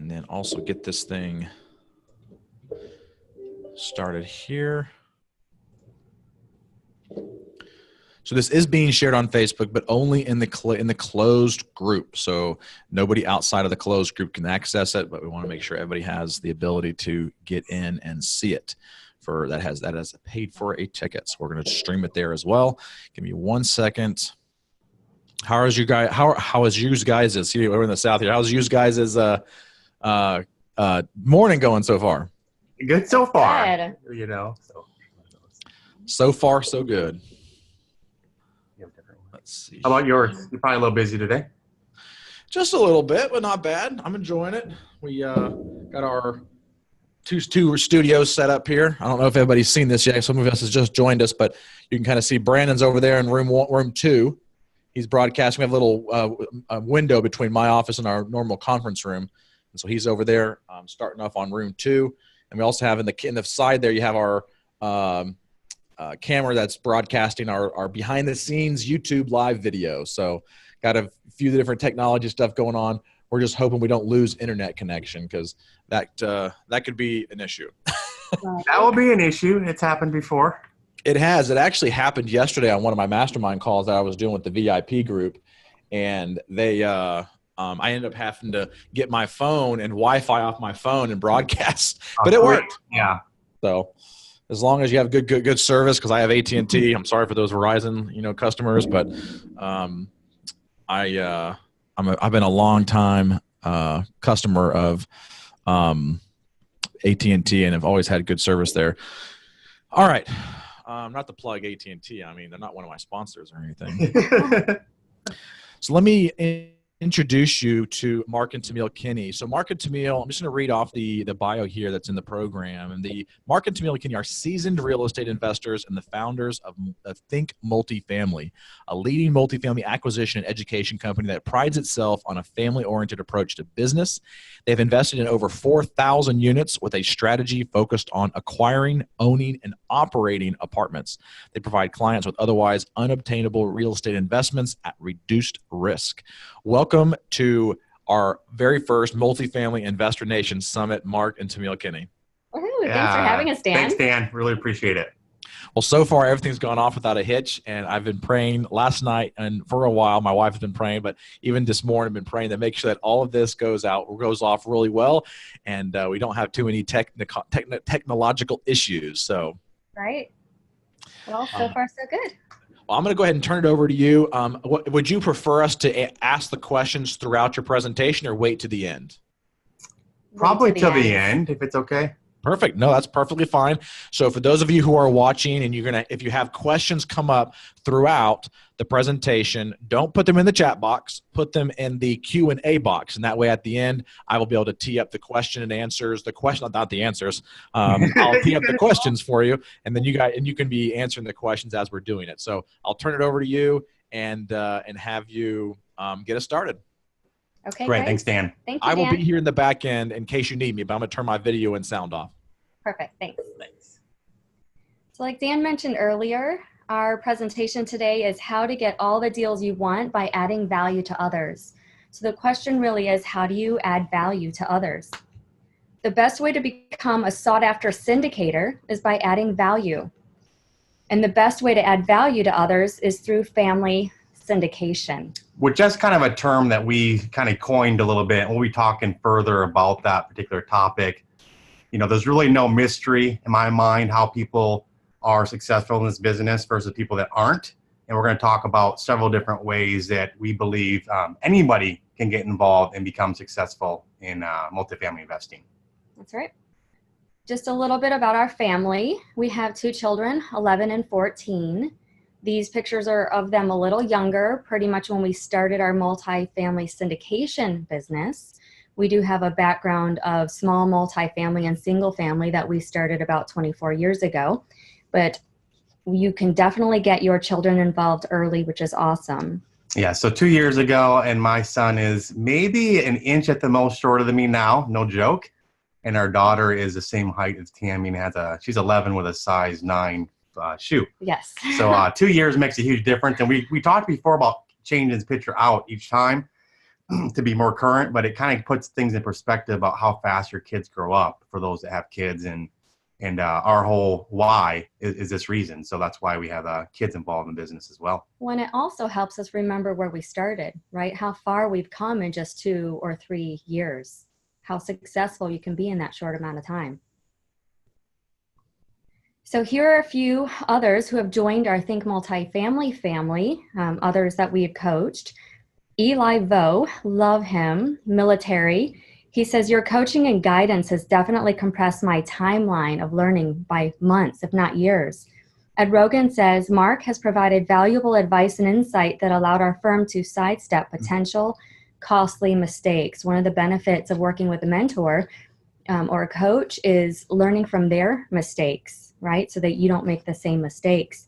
and then also get this thing started here. So this is being shared on Facebook, but only in the closed group. So nobody outside of the closed group can access it, but we want to make sure everybody has the ability to get in and see it. That has paid for a ticket. So we're going to stream it there as well. Give me 1 second. How is you guys? How is you guys? See, we're in the south here. How's you guys' morning going so far? Good so far. Good. You know. So far, so good. Let's see. How about yours? You're probably a little busy today. Just a little bit, but not bad. I'm enjoying it. We got our two studios set up here. I don't know if everybody's seen this yet. Some of us has just joined us, but you can kind of see Brandon's over there in room 2. He's broadcasting. We have a little window between my office and our normal conference room, and so he's over there starting off on room 2. And we also have in the side there, you have our camera that's broadcasting our behind the scenes YouTube live video. So got a few different technology stuff going on. We're just hoping we don't lose internet connection because that could be an issue. That will be an issue. It's happened before. It has. It actually happened yesterday on one of my mastermind calls that I was doing with the VIP group, and they I ended up having to get my phone and Wi-Fi off my phone and broadcast, but it worked. Yeah. So as long as you have good service, because I have AT&T. I'm sorry for those Verizon customers, but I've been a long time customer of AT&T and have always had good service there. All right. Not to plug AT&T. I mean, they're not one of my sponsors or anything. So let me introduce you to Mark and Tamiel Kinney. So Mark and Tamiel, I'm just going to read off the bio here that's in the program. And the Mark and Tamiel Kinney are seasoned real estate investors and the founders of Think Multifamily, a leading multifamily acquisition and education company that prides itself on a family-oriented approach to business. They've invested in over 4,000 units with a strategy focused on acquiring, owning, and operating apartments. They provide clients with otherwise unobtainable real estate investments at reduced risk. Welcome to our very first Multifamily Investor Nation Summit, Mark and Tamiel Kinney. Thanks for having us, Dan. Thanks, Dan. Really appreciate it. Well, so far, everything's gone off without a hitch, and I've been praying last night, and for a while, my wife has been praying, but even this morning, I've been praying to make sure that all of this goes off really well, and we don't have too many technological issues. So, right. Well, so far, so good. Well, I'm going to go ahead and turn it over to you. Would you prefer us to ask the questions throughout your presentation or wait to the end? Probably till the end, if it's okay. Perfect. No, that's perfectly fine. So for those of you who are watching and if you have questions come up throughout the presentation, don't put them in the chat box, put them in the Q&A box. And that way at the end, I will be able to tee up the question and answers, not the answers. I'll tee up the questions for you. And then you can be answering the questions as we're doing it. So I'll turn it over to you and have you get us started. Okay, great. Thanks, Dan. Thank you, I will Dan. be here in the back end in case you need me, but I'm going to turn my video and sound off. Perfect. Thanks. So like Dan mentioned earlier, our presentation today is how to get all the deals you want by adding value to others. So the question really is, how do you add value to others? The best way to become a sought-after syndicator is by adding value. And the best way to add value to others is through family syndication. Which is kind of a term that we kind of coined a little bit. We'll be talking further about that particular topic. There's really no mystery in my mind how people are successful in this business versus people that aren't. And we're going to talk about several different ways that we believe anybody can get involved and become successful in multifamily investing. That's right. Just a little bit about our family. We have 2 children, 11 and 14. These pictures are of them a little younger, pretty much when we started our multifamily syndication business. We do have a background of small multifamily and single family that we started about 24 years ago, but you can definitely get your children involved early, which is awesome. Yeah, so 2 years ago, and my son is maybe an inch at the most shorter than me now, no joke. And our daughter is the same height as Tami and she's 11 with a size 9 shoe. Yes. So 2 years makes a huge difference. And we talked before about changing his picture out each time. to be more current, but it kind of puts things in perspective about how fast your kids grow up for those that have kids. And our whole why is this reason. So that's why we have kids involved in business as well. When it also helps us remember where we started, right? How far we've come in just 2 or 3 years, how successful you can be in that short amount of time. So here are a few others who have joined our Think Multifamily family, others that we have coached. Eli Vo, love him, military. He says, your coaching and guidance has definitely compressed my timeline of learning by months, if not years. Ed Rogan says, Mark has provided valuable advice and insight that allowed our firm to sidestep potential costly mistakes. One of the benefits of working with a mentor or a coach is learning from their mistakes, right? So that you don't make the same mistakes.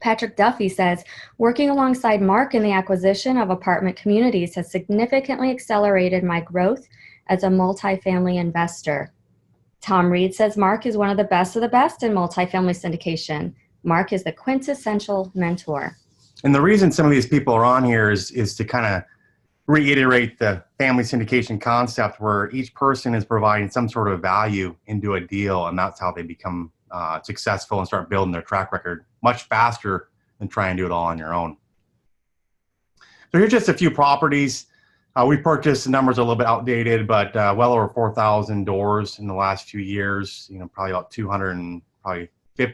Patrick Duffy says, working alongside Mark in the acquisition of apartment communities has significantly accelerated my growth as a multifamily investor. Tom Reed says, Mark is one of the best in multifamily syndication. Mark is the quintessential mentor. And the reason some of these people are on here is to kind of reiterate the family syndication concept, where each person is providing some sort of value into a deal, and that's how they become successful and start building their track record much faster than try and do it all on your own. So here's just a few properties. We purchased, the numbers are a little bit outdated, but well over 4,000 doors in the last few years, probably about $250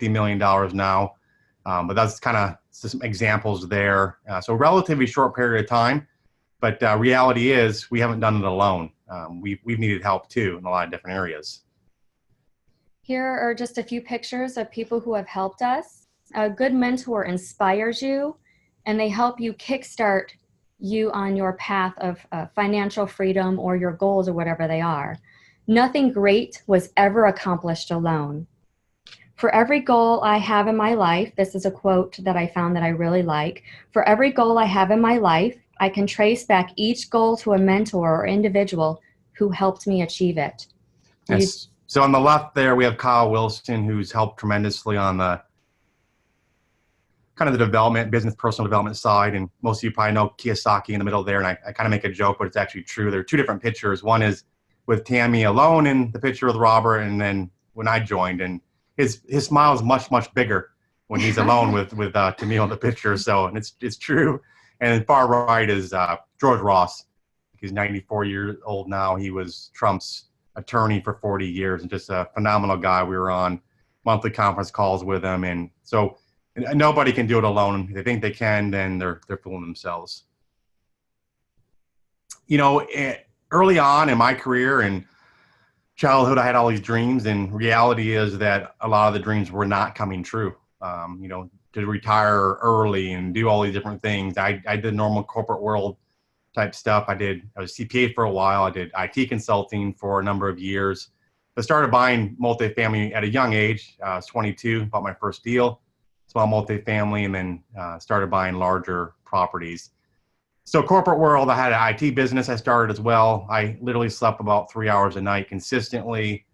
million now. But that's kind of some examples there. So relatively short period of time, but reality is we haven't done it alone. We've needed help too in a lot of different areas. Here are just a few pictures of people who have helped us. A good mentor inspires you, and they help you kickstart you on your path of financial freedom or your goals or whatever they are. Nothing great was ever accomplished alone. For every goal I have in my life, this is a quote that I found that I really like. For every goal I have in my life, I can trace back each goal to a mentor or individual who helped me achieve it. Yes. So on the left there, we have Kyle Wilson, who's helped tremendously on the kind of the development, business, personal development side. And most of you probably know Kiyosaki in the middle there. And I kind of make a joke, but it's actually true. There are two different pictures. One is with Tami alone in the picture with Robert. And then when I joined, and his smile is much, much bigger when he's alone with Tamiel in the picture. So, and it's true. And far right is George Ross. He's 94 years old now. He was Trump's attorney for 40 years and just a phenomenal guy. We were on monthly conference calls with him. And so nobody can do it alone. If they think they can, then they're fooling themselves. Early on in my career and childhood, I had all these dreams, and reality is that a lot of the dreams were not coming true. To retire early and do all these different things. I did normal corporate world type stuff. I was CPA for a while. I did IT consulting for a number of years, but started buying multifamily at a young age. I was 22, bought my first deal, small multifamily, and then started buying larger properties. So corporate world, I had an IT business I started as well. I literally slept about 3 hours a night consistently.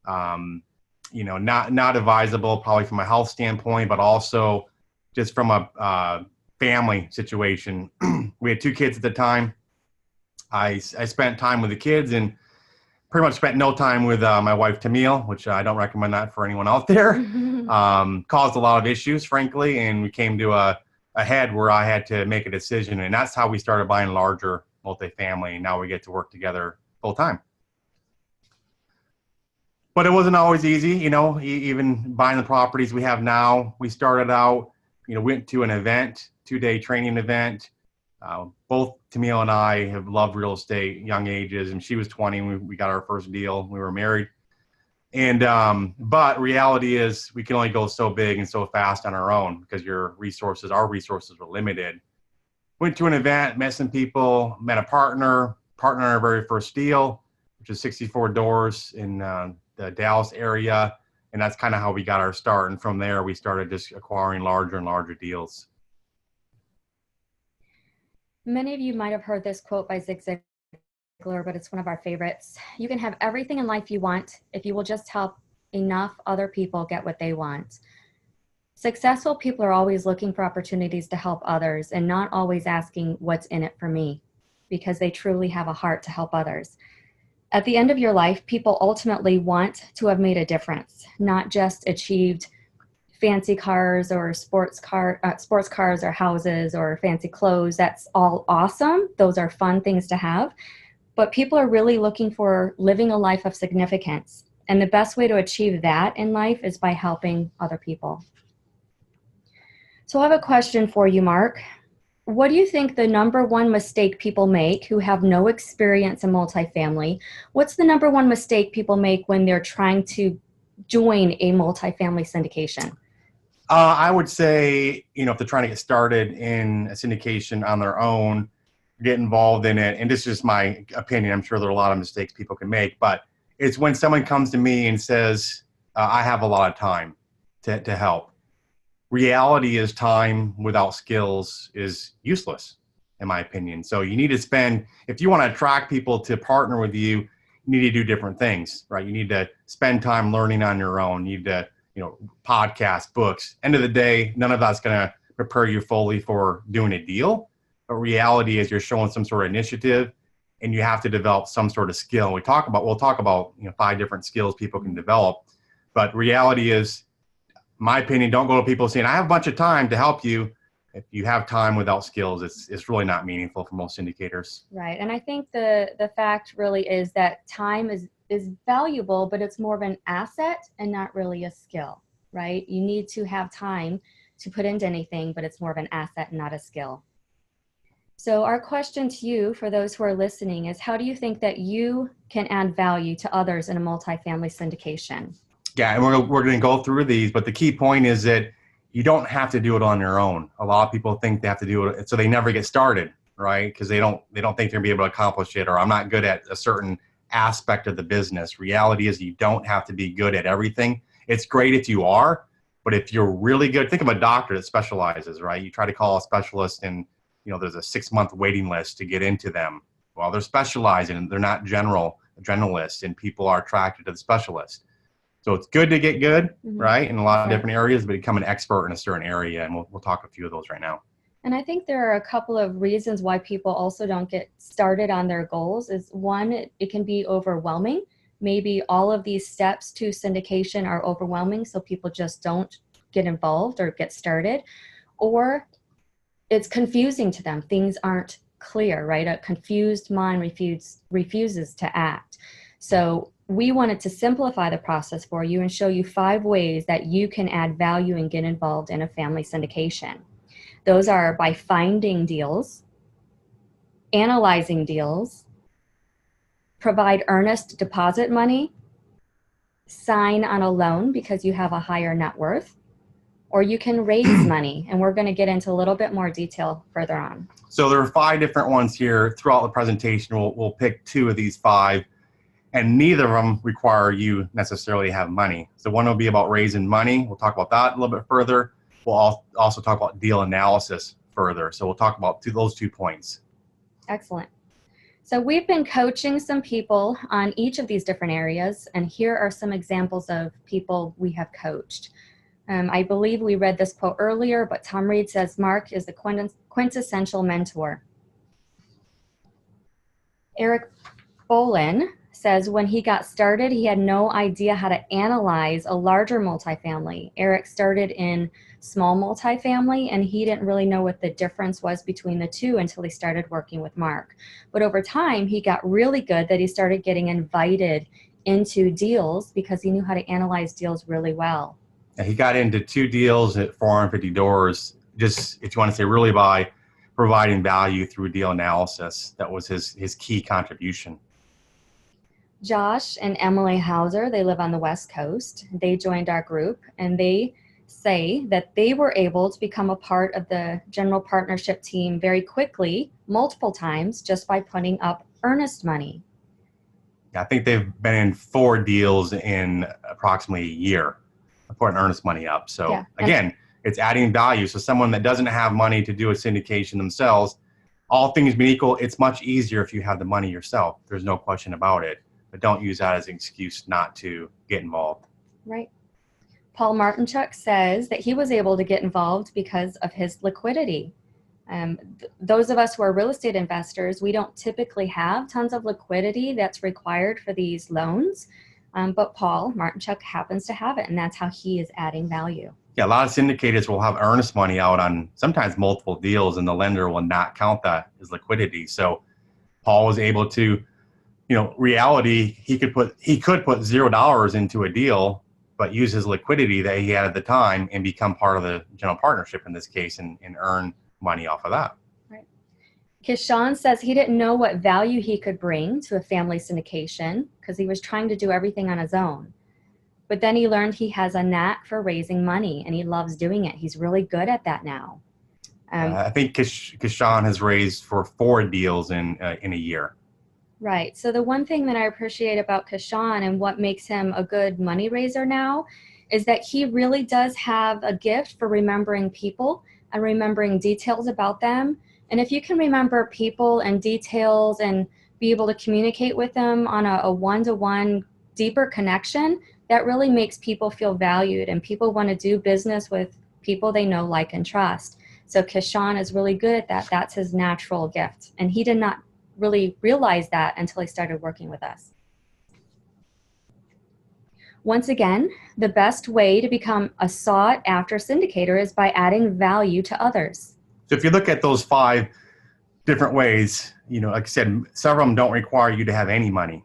Not advisable probably from a health standpoint, but also just from a family situation. We had 2 kids at the time. I spent time with the kids and pretty much spent no time with my wife, Tamiel, which I don't recommend that for anyone out there. Caused a lot of issues, frankly, and we came to a head where I had to make a decision, and that's how we started buying larger multifamily, and now we get to work together full time. But it wasn't always easy, even buying the properties we have now. We started out, went to an event, 2-day training event. Both Tamiel and I have loved real estate, young ages, and she was 20 when we got our first deal. We were married. And but reality is we can only go so big and so fast on our own because our resources are limited. Went to an event, met some people, met a partner in our very first deal, which is 64 doors in the Dallas area. And that's kind of how we got our start. And from there, we started just acquiring larger and larger deals. Many of you might have heard this quote by Zig Ziglar, but it's one of our favorites. You can have everything in life you want if you will just help enough other people get what they want. Successful people are always looking for opportunities to help others and not always asking what's in it for me. because they truly have a heart to help others. At the end of your life, people ultimately want to have made a difference, not just achieved fancy cars or sports cars or houses or fancy clothes. That's all awesome. Those are fun things to have. But people are really looking for living a life of significance. And the best way to achieve that in life is by helping other people. So I have a question for you, Mark. What do you think the number one mistake people make who have no experience in multifamily? What's the number one mistake people make when they're trying to join a multifamily syndication? I would say, if they're trying to get started in a syndication on their own, get involved in it, and this is just my opinion, I'm sure there are a lot of mistakes people can make, but it's when someone comes to me and says, I have a lot of time to help. Reality is time without skills is useless, in my opinion. So you need to spend, if you want to attract people to partner with you, you need to do different things, right? You need to spend time learning on your own. You need to, podcasts, books. End of the day, none of that's going to prepare you fully for doing a deal. But reality is you're showing some sort of initiative and you have to develop some sort of skill. We'll talk about 5 different skills people can develop. But reality is, my opinion, don't go to people saying, I have a bunch of time to help you. If you have time without skills, it's really not meaningful for most indicators. Right. And I think the fact really is that time is valuable, but it's more of an asset and not really a skill, right? You need to have time to put into anything, but it's more of an asset and not a skill. So our question to you, for those who are listening, is how do you think that you can add value to others in a multifamily syndication? Yeah, and we're going to go through these, but the key point is that you don't have to do it on your own. A lot of people think they have to do it, so they never get started, right? Because they don't think they're going to be able to accomplish it, or I'm not good at a certain aspect of the business. Reality is you don't have to be good at everything. It's great if you are, but if you're really good, think of a doctor that specializes, right? You try to call a specialist and there's a 6-month waiting list to get into them. Well, they're specializing and they're not generalists, and people are attracted to the specialist. So it's good to get good, right, in a lot of different areas, but become an expert in a certain area, and we'll talk a few of those right now. And I think there are a couple of reasons why people also don't get started on their goals. Is one, it can be overwhelming. Maybe all of these steps to syndication are overwhelming, so people just don't get involved or get started. Or it's confusing to them. Things aren't clear, right? A confused mind refuses to act. So we wanted to simplify the process for you and show you 5 ways that you can add value and get involved in a family syndication. Those are by finding deals, analyzing deals, provide earnest deposit money, sign on a loan because you have a higher net worth, or you can raise money. And we're going to get into a little bit more detail further on. So there are 5 different ones here. Throughout the presentation, we'll pick 2 of these 5. And neither of them require you necessarily have money. So one will be about raising money. We'll talk about that a little bit further. We'll also talk about deal analysis further. So we'll talk about those 2 points. Excellent. So we've been coaching some people on each of these different areas, and here are some examples of people we have coached. I believe we read this quote earlier, but Tom Reed says, Mark is the quintessential mentor. Eric Bolin says when he got started, he had no idea how to analyze a larger multifamily. Eric started in small multifamily, and he didn't really know what the difference was between the two until he started working with Mark. But over time, he got really good that he started getting invited into deals because he knew how to analyze deals really well. Yeah, he got into 2 deals at 450 doors, just, if you want to say, really by providing value through deal analysis. That was his key contribution. Josh and Emily Hauser, they live on the West Coast. They joined our group, and they say that they were able to become a part of the general partnership team very quickly, multiple times, just by putting up earnest money. I think they've been in 4 deals in approximately a year, putting earnest money up. So yeah, again, it's adding value. So someone that doesn't have money to do a syndication themselves, all things being equal, it's much easier if you have the money yourself. There's no question about it. But don't use that as an excuse not to get involved. Right. Paul Martinchuk says that he was able to get involved because of his liquidity. Those of us who are real estate investors, we don't typically have tons of liquidity that's required for these loans. But Paul Martinchuk happens to have it, and that's how he is adding value. Yeah, a lot of syndicators will have earnest money out on sometimes multiple deals, and the lender will not count that as liquidity. So Paul was able to, reality, he could put $0 into a deal, but use his liquidity that he had at the time and become part of the general partnership in this case and earn money off of that. Right. Kishan says he didn't know what value he could bring to a family syndication because he was trying to do everything on his own. But then he learned he has a knack for raising money and he loves doing it. He's really good at that now. I think Kishan has raised for 4 deals in a year. Right. So the one thing that I appreciate about Kishan and what makes him a good money raiser now is that he really does have a gift for remembering people and remembering details about them. And if you can remember people and details and be able to communicate with them on a one-to-one deeper connection, that really makes people feel valued and people want to do business with people they know, like, and trust. So Kishan is really good at that. That's his natural gift. And he did not really realize that until he started working with us. Once again, the best way to become a sought-after syndicator is by adding value to others. So if you look at those 5 different ways, like I said, several of them don't require you to have any money.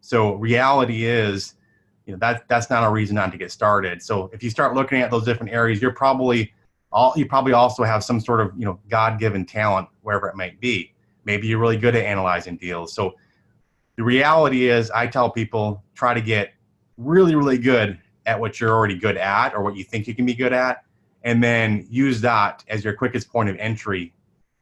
So reality is, that's not a reason not to get started. So if you start looking at those different areas, you probably also have some sort of, God-given talent, wherever it might be. Maybe you're really good at analyzing deals. So the reality is, I tell people, try to get really, really good at what you're already good at or what you think you can be good at, and then use that as your quickest point of entry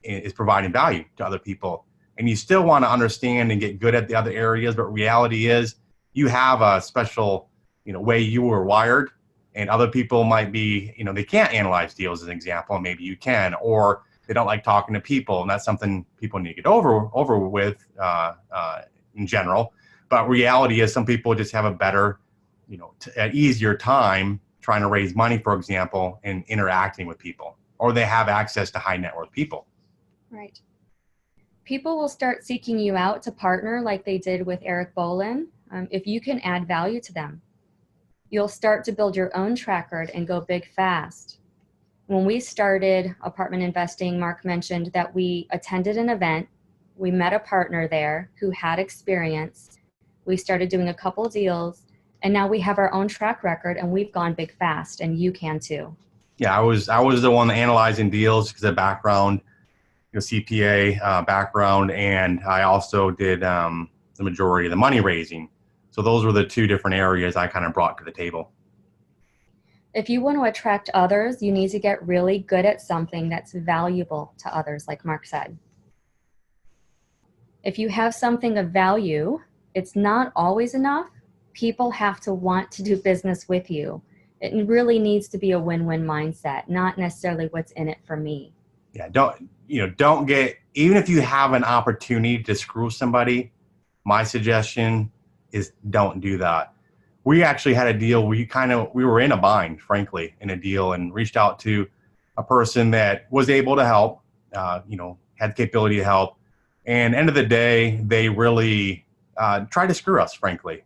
is providing value to other people. And you still want to understand and get good at the other areas, but reality is you have a special, way you were wired, and other people might be, they can't analyze deals as an example, and maybe you can, or they don't like talking to people, and that's something people need to get over with in general. But reality is some people just have a better, an easier time trying to raise money, for example, and interacting with people, or they have access to high net worth people. Right. People will start seeking you out to partner like they did with Eric Bolin if you can add value to them. You'll start to build your own track record and go big fast. When we started apartment investing, Mark mentioned that we attended an event. We met a partner there who had experience. We started doing a couple deals, and now we have our own track record, and we've gone big fast, and you can too. Yeah, I was the one analyzing deals because of background, CPA background, and I also did the majority of the money raising. So those were the 2 different areas I kind of brought to the table. If you want to attract others, you need to get really good at something that's valuable to others, like Mark said. If you have something of value, it's not always enough. People have to want to do business with you. It really needs to be a win-win mindset, not necessarily what's in it for me. Yeah, don't get, even if you have an opportunity to screw somebody, my suggestion is don't do that. We actually had a deal where we were in a bind, frankly, in a deal, and reached out to a person that was able to help, had the capability to help. And end of the day, they really tried to screw us, frankly.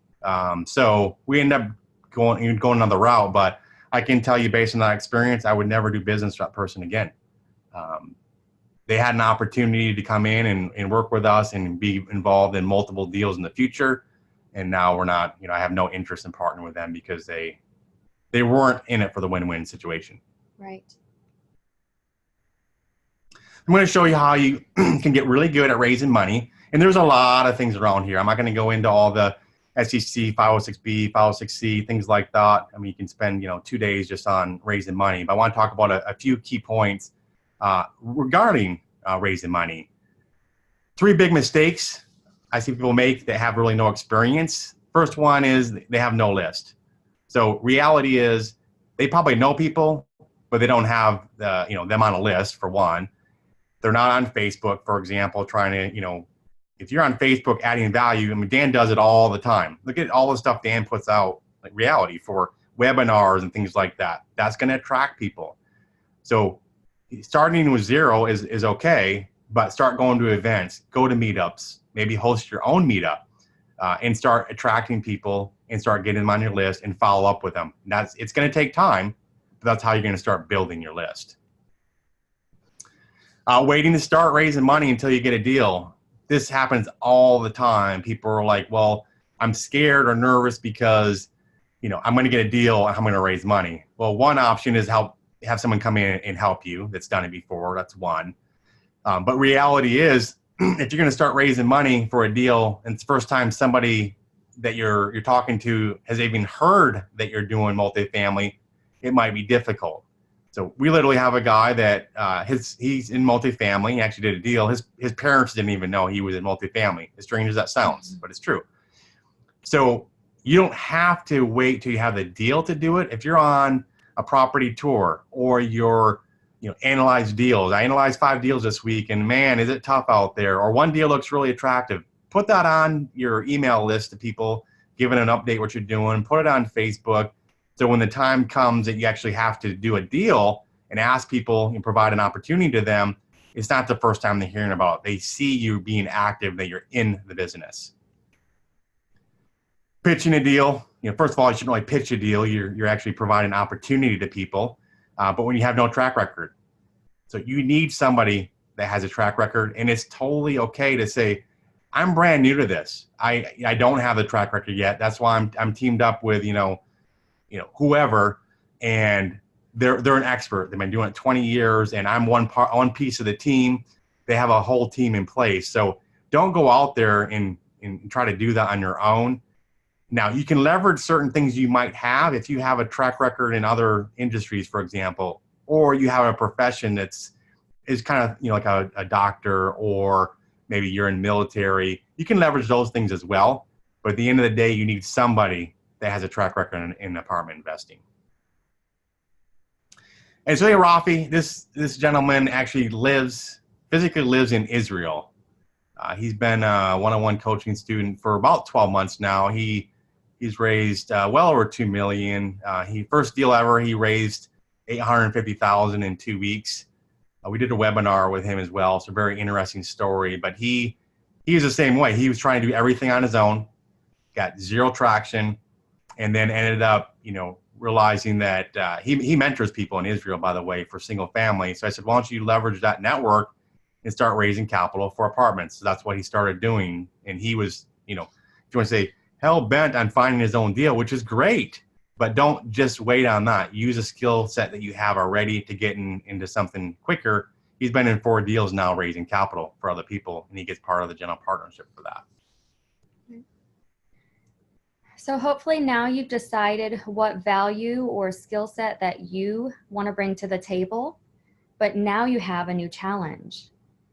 So we ended up going another route, but I can tell you based on that experience, I would never do business with that person again. They had an opportunity to come in and work with us and be involved in multiple deals in the future. And now we're not, I have no interest in partnering with them because they weren't in it for the win-win situation. Right. I'm going to show you how you can get really good at raising money. And there's a lot of things around here. I'm not going to go into all the SEC, 506B, 506C, things like that. I mean, you can spend, 2 days just on raising money. But I want to talk about a few key points regarding raising money. 3 big mistakes I see people make that have really no experience. First one is they have no list. So reality is they probably know people, but they don't have them on a list, for one. They're not on Facebook, for example, trying to, if you're on Facebook adding value, I mean, Dan does it all the time. Look at all the stuff Dan puts out, like reality, for webinars and things like that. That's going to attract people. So starting with zero is okay, but start going to events, go to meetups, maybe host your own meetup, and start attracting people and start getting them on your list and follow up with them. And it's going to take time, but that's how you're going to start building your list. Waiting to start raising money until you get a deal. This happens all the time. People are like, well, I'm scared or nervous because, I'm going to get a deal and I'm going to raise money. Well, one option is have someone come in and help you that's done it before. That's one. But reality is, if you're going to start raising money for a deal and it's the first time somebody that you're talking to has even heard that you're doing multifamily, it might be difficult. So we literally have a guy that he's in multifamily. He actually did a deal. His parents didn't even know he was in multifamily. As strange as that sounds, but it's true. So you don't have to wait till you have the deal to do it. If you're on a property tour or you're analyze deals. I analyzed 5 deals this week, and man, is it tough out there. Or one deal looks really attractive. Put that on your email list to people, giving an update what you're doing. Put it on Facebook. So when the time comes that you actually have to do a deal and ask people and provide an opportunity to them, it's not the first time they're hearing about it. They see you being active, that you're in the business. Pitching a deal. First of all, you shouldn't really pitch a deal. You're actually providing an opportunity to people. But when you have no track record. So you need somebody that has a track record, and it's totally okay to say, I'm brand new to this. I don't have the track record yet. That's why I'm teamed up with, whoever, and they're an expert. They've been doing it 20 years, and I'm one piece of the team. They have a whole team in place. So don't go out there and try to do that on your own. Now, you can leverage certain things you might have if you have a track record in other industries, for example, or you have a profession is kind of, like a doctor, or maybe you're in military. You can leverage those things as well. But at the end of the day, you need somebody that has a track record in apartment investing. And so Rafi, this gentleman actually physically lives in Israel. He's been a one-on-one coaching student for about 12 months now. He's raised well over $2 million. First deal ever, he raised $850,000 in 2 weeks. We did a webinar with him as well. It's a very interesting story. But he was the same way. He was trying to do everything on his own, got zero traction, and then ended up, realizing that he mentors people in Israel, by the way, for single family. So I said, why don't you leverage that network and start raising capital for apartments? So that's what he started doing. And he was, if you want to say, hell bent on finding his own deal, which is great, but don't just wait on that. Use a skill set that you have already to get into something quicker. He's been in 4 deals now raising capital for other people, and he gets part of the general partnership for that. So hopefully now you've decided what value or skill set that you want to bring to the table, but now you have a new challenge.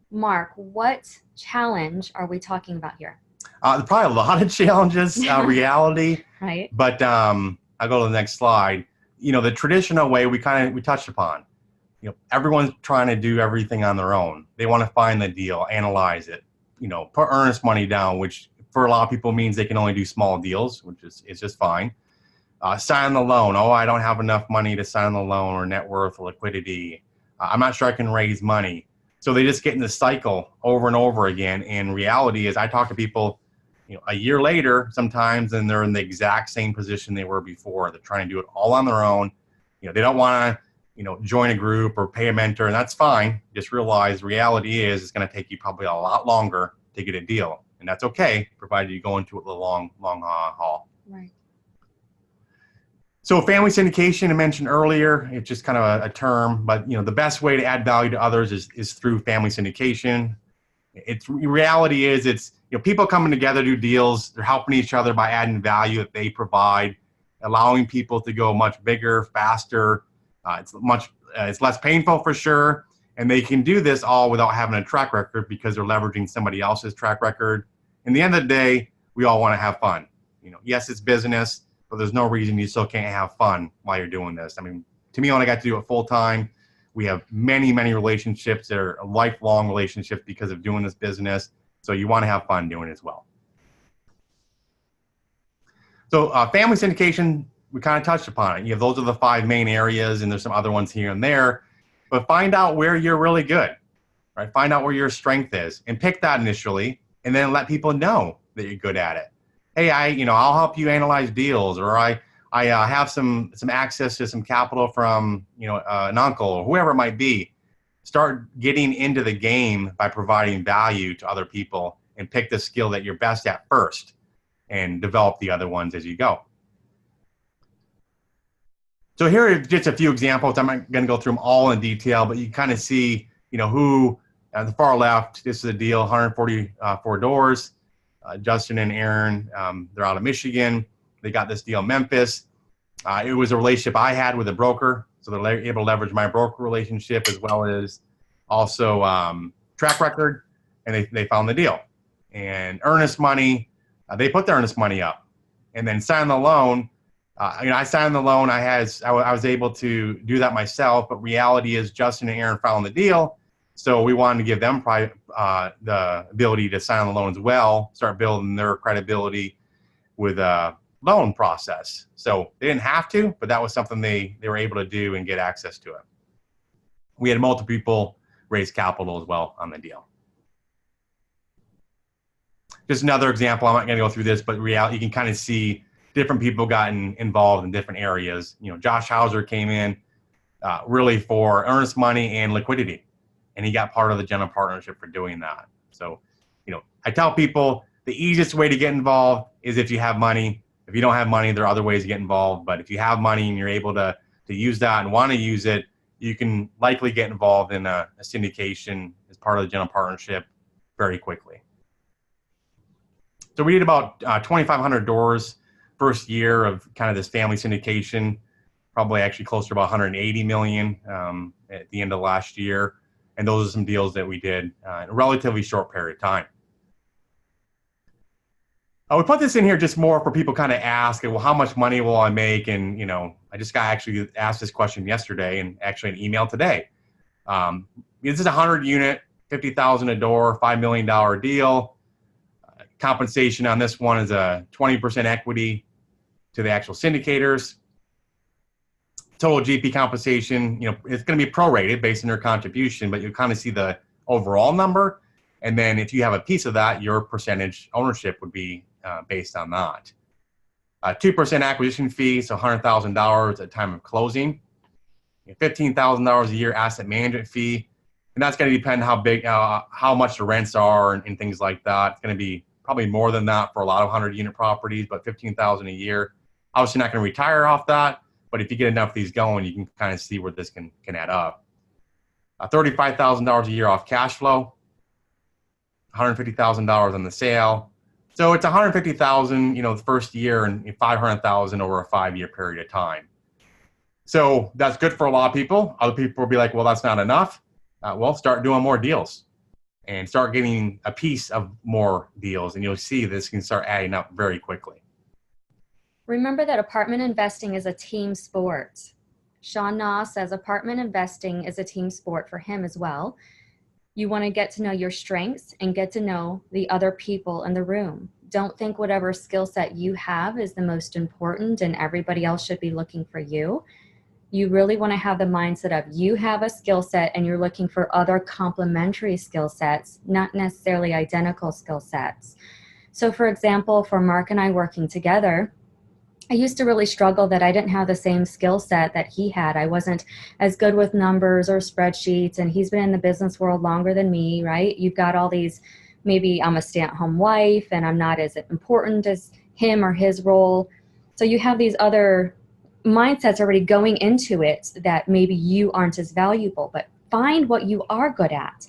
Mark, what challenge are we talking about here? Probably a lot of challenges, reality. Right. But I'll go to the next slide. The traditional way we touched upon. Everyone's trying to do everything on their own. They want to find the deal, analyze it, put earnest money down, which for a lot of people means they can only do small deals, which is just fine. Sign the loan. Oh, I don't have enough money to sign the loan, or net worth, or liquidity. I'm not sure I can raise money. So they just get in the cycle over and over again. And reality is, I talk to people, a year later sometimes, and they're in the exact same position they were before. They're trying to do it all on their own. They don't want to, join a group or pay a mentor, and that's fine. Just realize reality is it's going to take you probably a lot longer to get a deal. And that's okay, provided you go into it the long haul. Right. So family syndication, I mentioned earlier, it's just kind of a term, but the best way to add value to others is through family syndication. Reality is it's people coming together to do deals. They're helping each other by adding value that they provide, allowing people to go much bigger, faster. It's less painful for sure. And they can do this all without having a track record because they're leveraging somebody else's track record. In the end of the day, we all want to have fun. Yes, it's business, but there's no reason you still can't have fun while you're doing this. I mean, Tamiel and I got to do it full time. We have many, many relationships that are lifelong relationships because of doing this business. So you want to have fun doing it as well. So family syndication, we kind of touched upon it. Those are the 5 main areas, and there's some other ones here and there. but find out where you're really good, right? Find out where your strength is and pick that initially, and then let people know that you're good at it. Hey, I'll help you analyze deals, or I have some access to some capital from, an uncle or whoever it might be. Start getting into the game by providing value to other people, and pick the skill that you're best at first and develop the other ones as you go. So here are just a few examples. I'm not going to go through them all in detail, but you kind of see, who, at the far left, this is a deal, 144 doors. Justin and Aaron, they're out of Michigan. They got this deal in Memphis. It was a relationship I had with a broker, so they're able to leverage my broker relationship as well as also track record, and they found the deal. And earnest money, they put their earnest money up, and then signed the loan. I signed the loan. I was able to do that myself, but reality is Justin and Aaron found the deal, so we wanted to give them the ability to sign the loan as well, start building their credibility with a loan process. So they didn't have to, but that was something they were able to do and get access to it. We had multiple people raise capital as well on the deal. Just another example, I'm not going to go through this, but reality, you can kind of see different people gotten involved in different areas. Josh Hauser came in really for earnest money and liquidity, and he got part of the general partnership for doing that. So, I tell people the easiest way to get involved is if you have money. If you don't have money, there are other ways to get involved. But if you have money and you're able to use that and want to use it, you can likely get involved in a syndication as part of the general partnership very quickly. So we did about 2,500 doors first year of kind of this family syndication, probably actually closer to about 180 million at the end of last year. And those are some deals that we did in a relatively short period of time. We put this in here just more for people kind of ask, well, how much money will I make? And, I just got actually asked this question yesterday and actually an email today. This is a 100 unit, $50,000 a door, $5 million deal. Compensation on this one is a 20% equity to the actual syndicators. Total GP compensation, it's going to be prorated based on their contribution, but you kind of see the overall number. And then if you have a piece of that, your percentage ownership would be based on that. 2% acquisition fee, so $100,000 at time of closing. $15,000 a year asset management fee. And that's going to depend how much the rents are and things like that. It's going to be probably more than that for a lot of 100-unit properties, but $15,000 a year. Obviously not going to retire off that, but if you get enough of these going, you can kind of see where this can add up. $35,000 a year off cash flow, $150,000 on the sale. So it's $150,000, the first year, and $500,000 over a 5-year period of time. So that's good for a lot of people. Other people will be like, well, that's not enough. Well, start doing more deals and start getting a piece of more deals, and you'll see this can start adding up very quickly. Remember that apartment investing is a team sport. Sean Naw says apartment investing is a team sport for him as well. You want to get to know your strengths and get to know the other people in the room. Don't think whatever skill set you have is the most important and everybody else should be looking for you. You really want to have the mindset of you have a skill set and you're looking for other complementary skill sets, not necessarily identical skill sets. So for example, for Mark and I working together, I used to really struggle that I didn't have the same skill set that he had. I wasn't as good with numbers or spreadsheets, and he's been in the business world longer than me, right? You've got all these, maybe I'm a stay-at-home wife and I'm not as important as him or his role. So you have these other mindsets already going into it that maybe you aren't as valuable, but find what you are good at.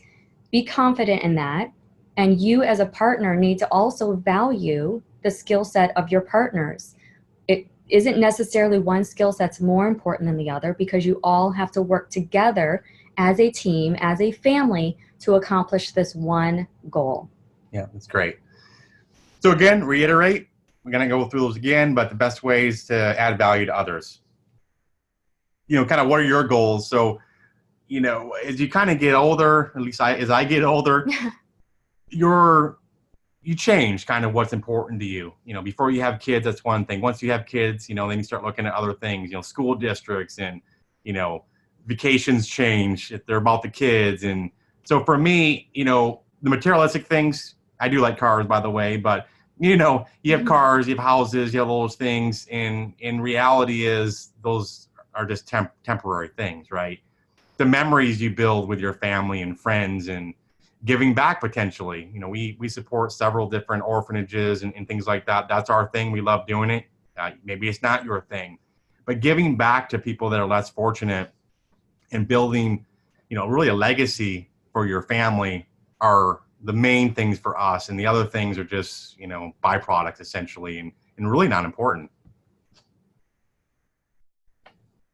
Be confident in that. And you as a partner need to also value the skill set of your partners. It isn't necessarily one skill set's more important than the other because you all have to work together as a team, as a family to accomplish this one goal. Yeah, that's great. So again, reiterate, we're going to go through those again, but the best ways to add value to others. Kind of what are your goals? So, as you kind of get older, at least as I get older, you change kind of what's important to you. Before you have kids, that's one thing. Once you have kids, then you start looking at other things, school districts and, vacations change, if they're about the kids. And so for me, the materialistic things, I do like cars, by the way, but you have cars, you have houses, you have all those things. And in reality is those are just temporary things, right? The memories you build with your family and friends and giving back potentially. We support several different orphanages and things like that. That's our thing. We love doing it. Maybe it's not your thing, but giving back to people that are less fortunate and building, really a legacy for your family are the main things for us. And the other things are just, byproducts essentially and really not important.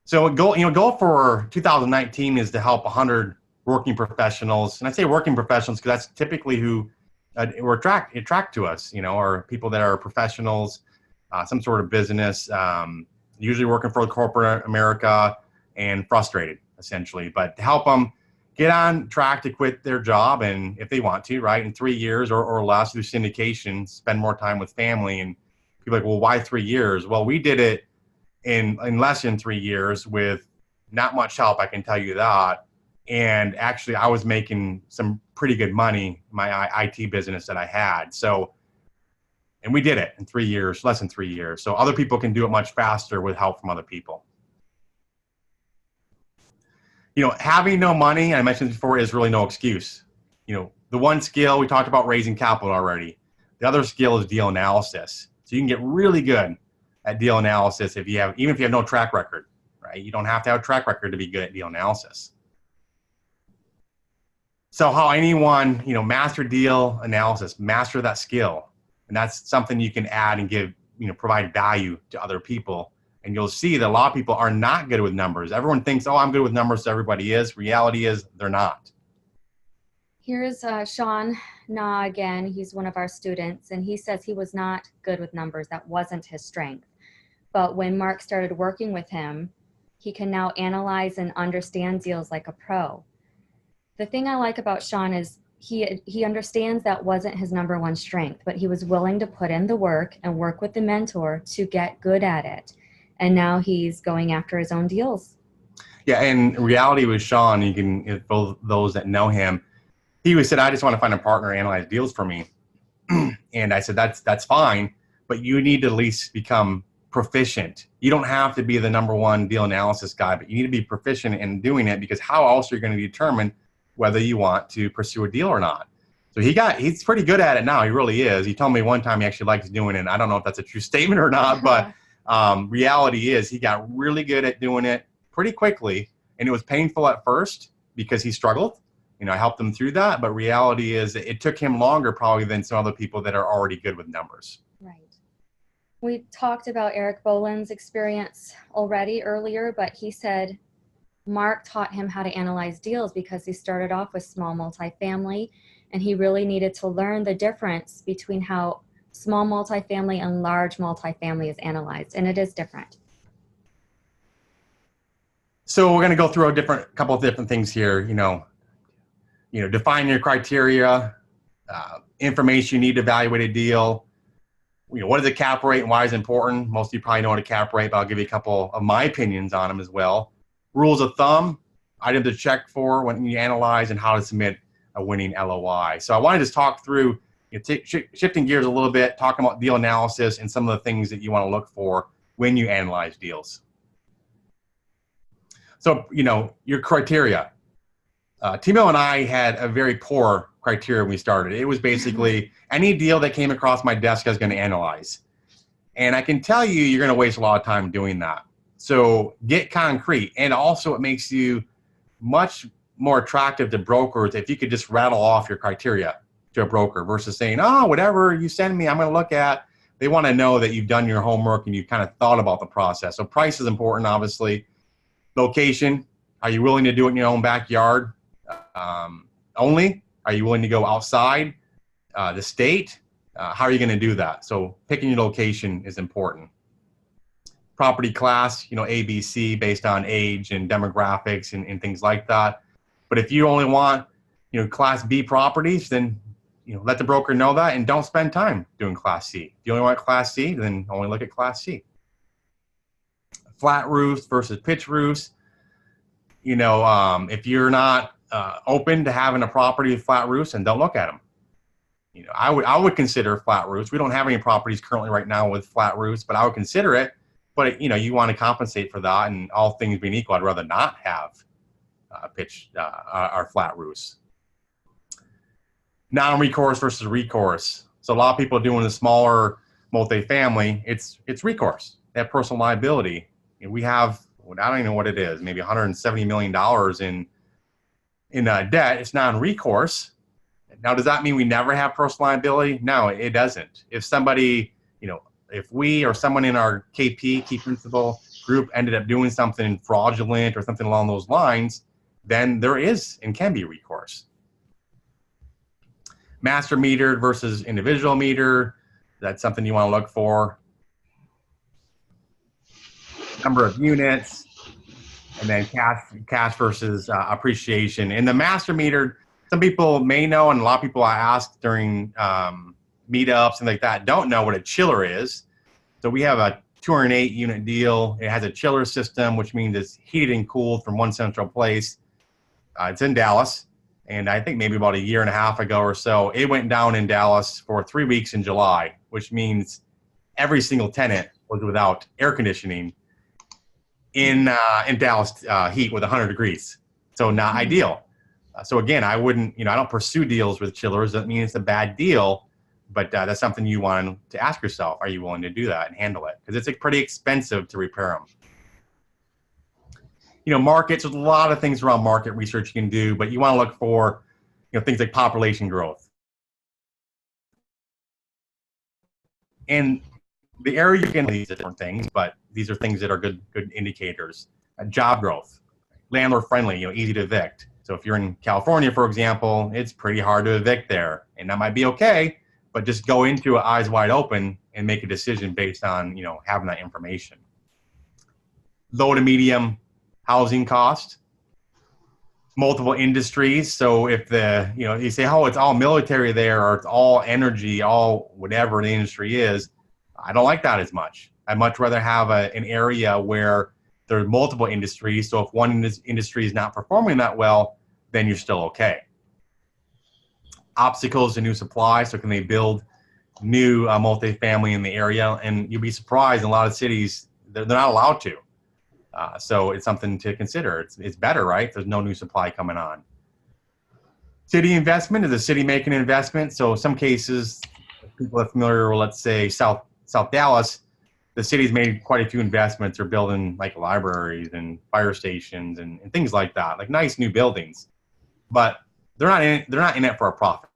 So goal for 2019 is to help 100 working professionals. And I say working professionals because that's typically who attract to us, are people that are professionals, some sort of business, usually working for corporate America and frustrated essentially, but to help them get on track to quit their job. And if they want to, right, in 3 years or less through syndication, spend more time with family. And people are like, well, why 3 years? Well, we did it in less than 3 years with not much help, I can tell you that. And actually I was making some pretty good money, my IT business that I had. So, and we did it in 3 years, less than 3 years. So other people can do it much faster with help from other people. Having no money, I mentioned before, is really no excuse. The one skill, we talked about raising capital already. The other skill is deal analysis. So you can get really good at deal analysis even if you have no track record, right? You don't have to have a track record to be good at deal analysis. So how anyone, master deal analysis, master that skill. And that's something you can add and give, provide value to other people. And you'll see that a lot of people are not good with numbers. Everyone thinks, oh, I'm good with numbers, so everybody is. Reality is they're not. Here's Sean Na again. He's one of our students, and he says he was not good with numbers. That wasn't his strength. But when Mark started working with him, he can now analyze and understand deals like a pro. The thing I like about Sean is he understands that wasn't his number one strength, but he was willing to put in the work and work with the mentor to get good at it. And now he's going after his own deals. Yeah, and reality with Sean, for those that know him, he said, I just want to find a partner to analyze deals for me. And I said, that's fine, but you need to at least become proficient. You don't have to be the number one deal analysis guy, but you need to be proficient in doing it, because how else are you going to determine whether you want to pursue a deal or not? So he's pretty good at it now. He really is. He told me one time he actually likes doing it. And I don't know if that's a true statement or not, but reality is he got really good at doing it pretty quickly. And it was painful at first because he struggled. I helped him through that. But reality is it took him longer probably than some other people that are already good with numbers. Right. We talked about Eric Boland's experience already earlier, but he said Mark taught him how to analyze deals because he started off with small multifamily, and he really needed to learn the difference between how small multifamily and large multifamily is analyzed, and it is different. So we're going to go through a couple of different things here. Define your criteria, information you need to evaluate a deal. What is a cap rate and why is it important? Most of you probably know what a cap rate, but I'll give you a couple of my opinions on them as well. Rules of thumb, items to check for when you analyze, and how to submit a winning LOI. So I want to just talk through, shifting gears a little bit, talking about deal analysis and some of the things that you want to look for when you analyze deals. So, your criteria. Tamiel and I had a very poor criteria when we started. It was basically any deal that came across my desk I was going to analyze. And I can tell you, you're going to waste a lot of time doing that. So get concrete. And also it makes you much more attractive to brokers if you could just rattle off your criteria to a broker versus saying, oh, whatever you send me, I'm going to look at. They want to know that you've done your homework and you've kind of thought about the process. So price is important, obviously. Location, are you willing to do it in your own backyard only? Are you willing to go outside the state? How are you going to do that? So picking your location is important. Property class, ABC based on age and demographics and things like that. But if you only want, class B properties, then, let the broker know that and don't spend time doing class C. If you only want class C, then only look at class C. Flat roofs versus pitch roofs. If you're not open to having a property with flat roofs, then don't look at them. I would consider flat roofs. We don't have any properties currently right now with flat roofs, but I would consider it. But you want to compensate for that, and all things being equal, I'd rather not have our flat roofs. Non-recourse versus recourse. So a lot of people doing the smaller multifamily, it's recourse. They have personal liability. We have, I don't even know what it is, maybe $170 million in debt. It's non-recourse. Now, does that mean we never have personal liability? No, it doesn't. If somebody, if we or someone in our KP, key principal group, ended up doing something fraudulent or something along those lines, then there is and can be recourse. Master metered versus individual meter. That's something you want to look for. Number of units, and then cash versus appreciation. In the master metered, some people may know, and a lot of people I ask during meetups and like that don't know what a chiller is. So we have a 208 unit deal. It has a chiller system, which means it's heated and cooled from one central place. It's in Dallas. And I think maybe about a year and a half ago or so, it went down in Dallas for 3 weeks in July, which means every single tenant was without air conditioning in Dallas heat with 100 degrees. So not ideal. So again, I wouldn't, I don't pursue deals with chillers. Doesn't mean it's a bad deal, but that's something you want to ask yourself. Are you willing to do that and handle it? Because it's pretty expensive to repair them. Markets, there's a lot of things around market research you can do, but you want to look for, things like population growth. And the area you can these different things, but these are things that are good indicators. Job growth, landlord friendly, easy to evict. So if you're in California, for example, it's pretty hard to evict there, and that might be okay, but just go into it eyes wide open and make a decision based on, having that information. Low to medium housing cost, multiple industries. So if you say, oh, it's all military there, or it's all energy, all whatever the industry is, I don't like that as much. I'd much rather have an area where there are multiple industries. So if one industry is not performing that well, then you're still okay. Obstacles to new supply. So can they build new multifamily in the area? And you'll be surprised in a lot of cities, they're not allowed to. So it's something to consider. It's better, right? There's no new supply coming on. City investment, is the city making an investment? So in some cases, people are familiar with, let's say, South Dallas, the city's made quite a few investments. They're building like libraries and fire stations and things like that, like nice new buildings. But they're not in it for a profit.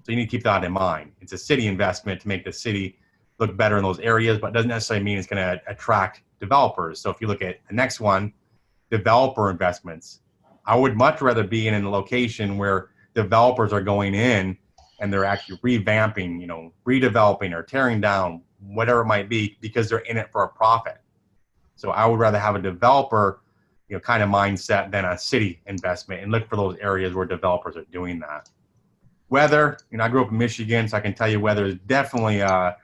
So you need to keep that in mind. It's a city investment to make the city look better in those areas, but it doesn't necessarily mean it's going to attract developers. So if you look at the next one, developer investments, I would much rather be in a location where developers are going in and they're actually revamping, redeveloping or tearing down, whatever it might be, because they're in it for a profit. So I would rather have a developer, kind of mindset than a city investment, and look for those areas where developers are doing that. Weather, I grew up in Michigan, so I can tell you weather is definitely a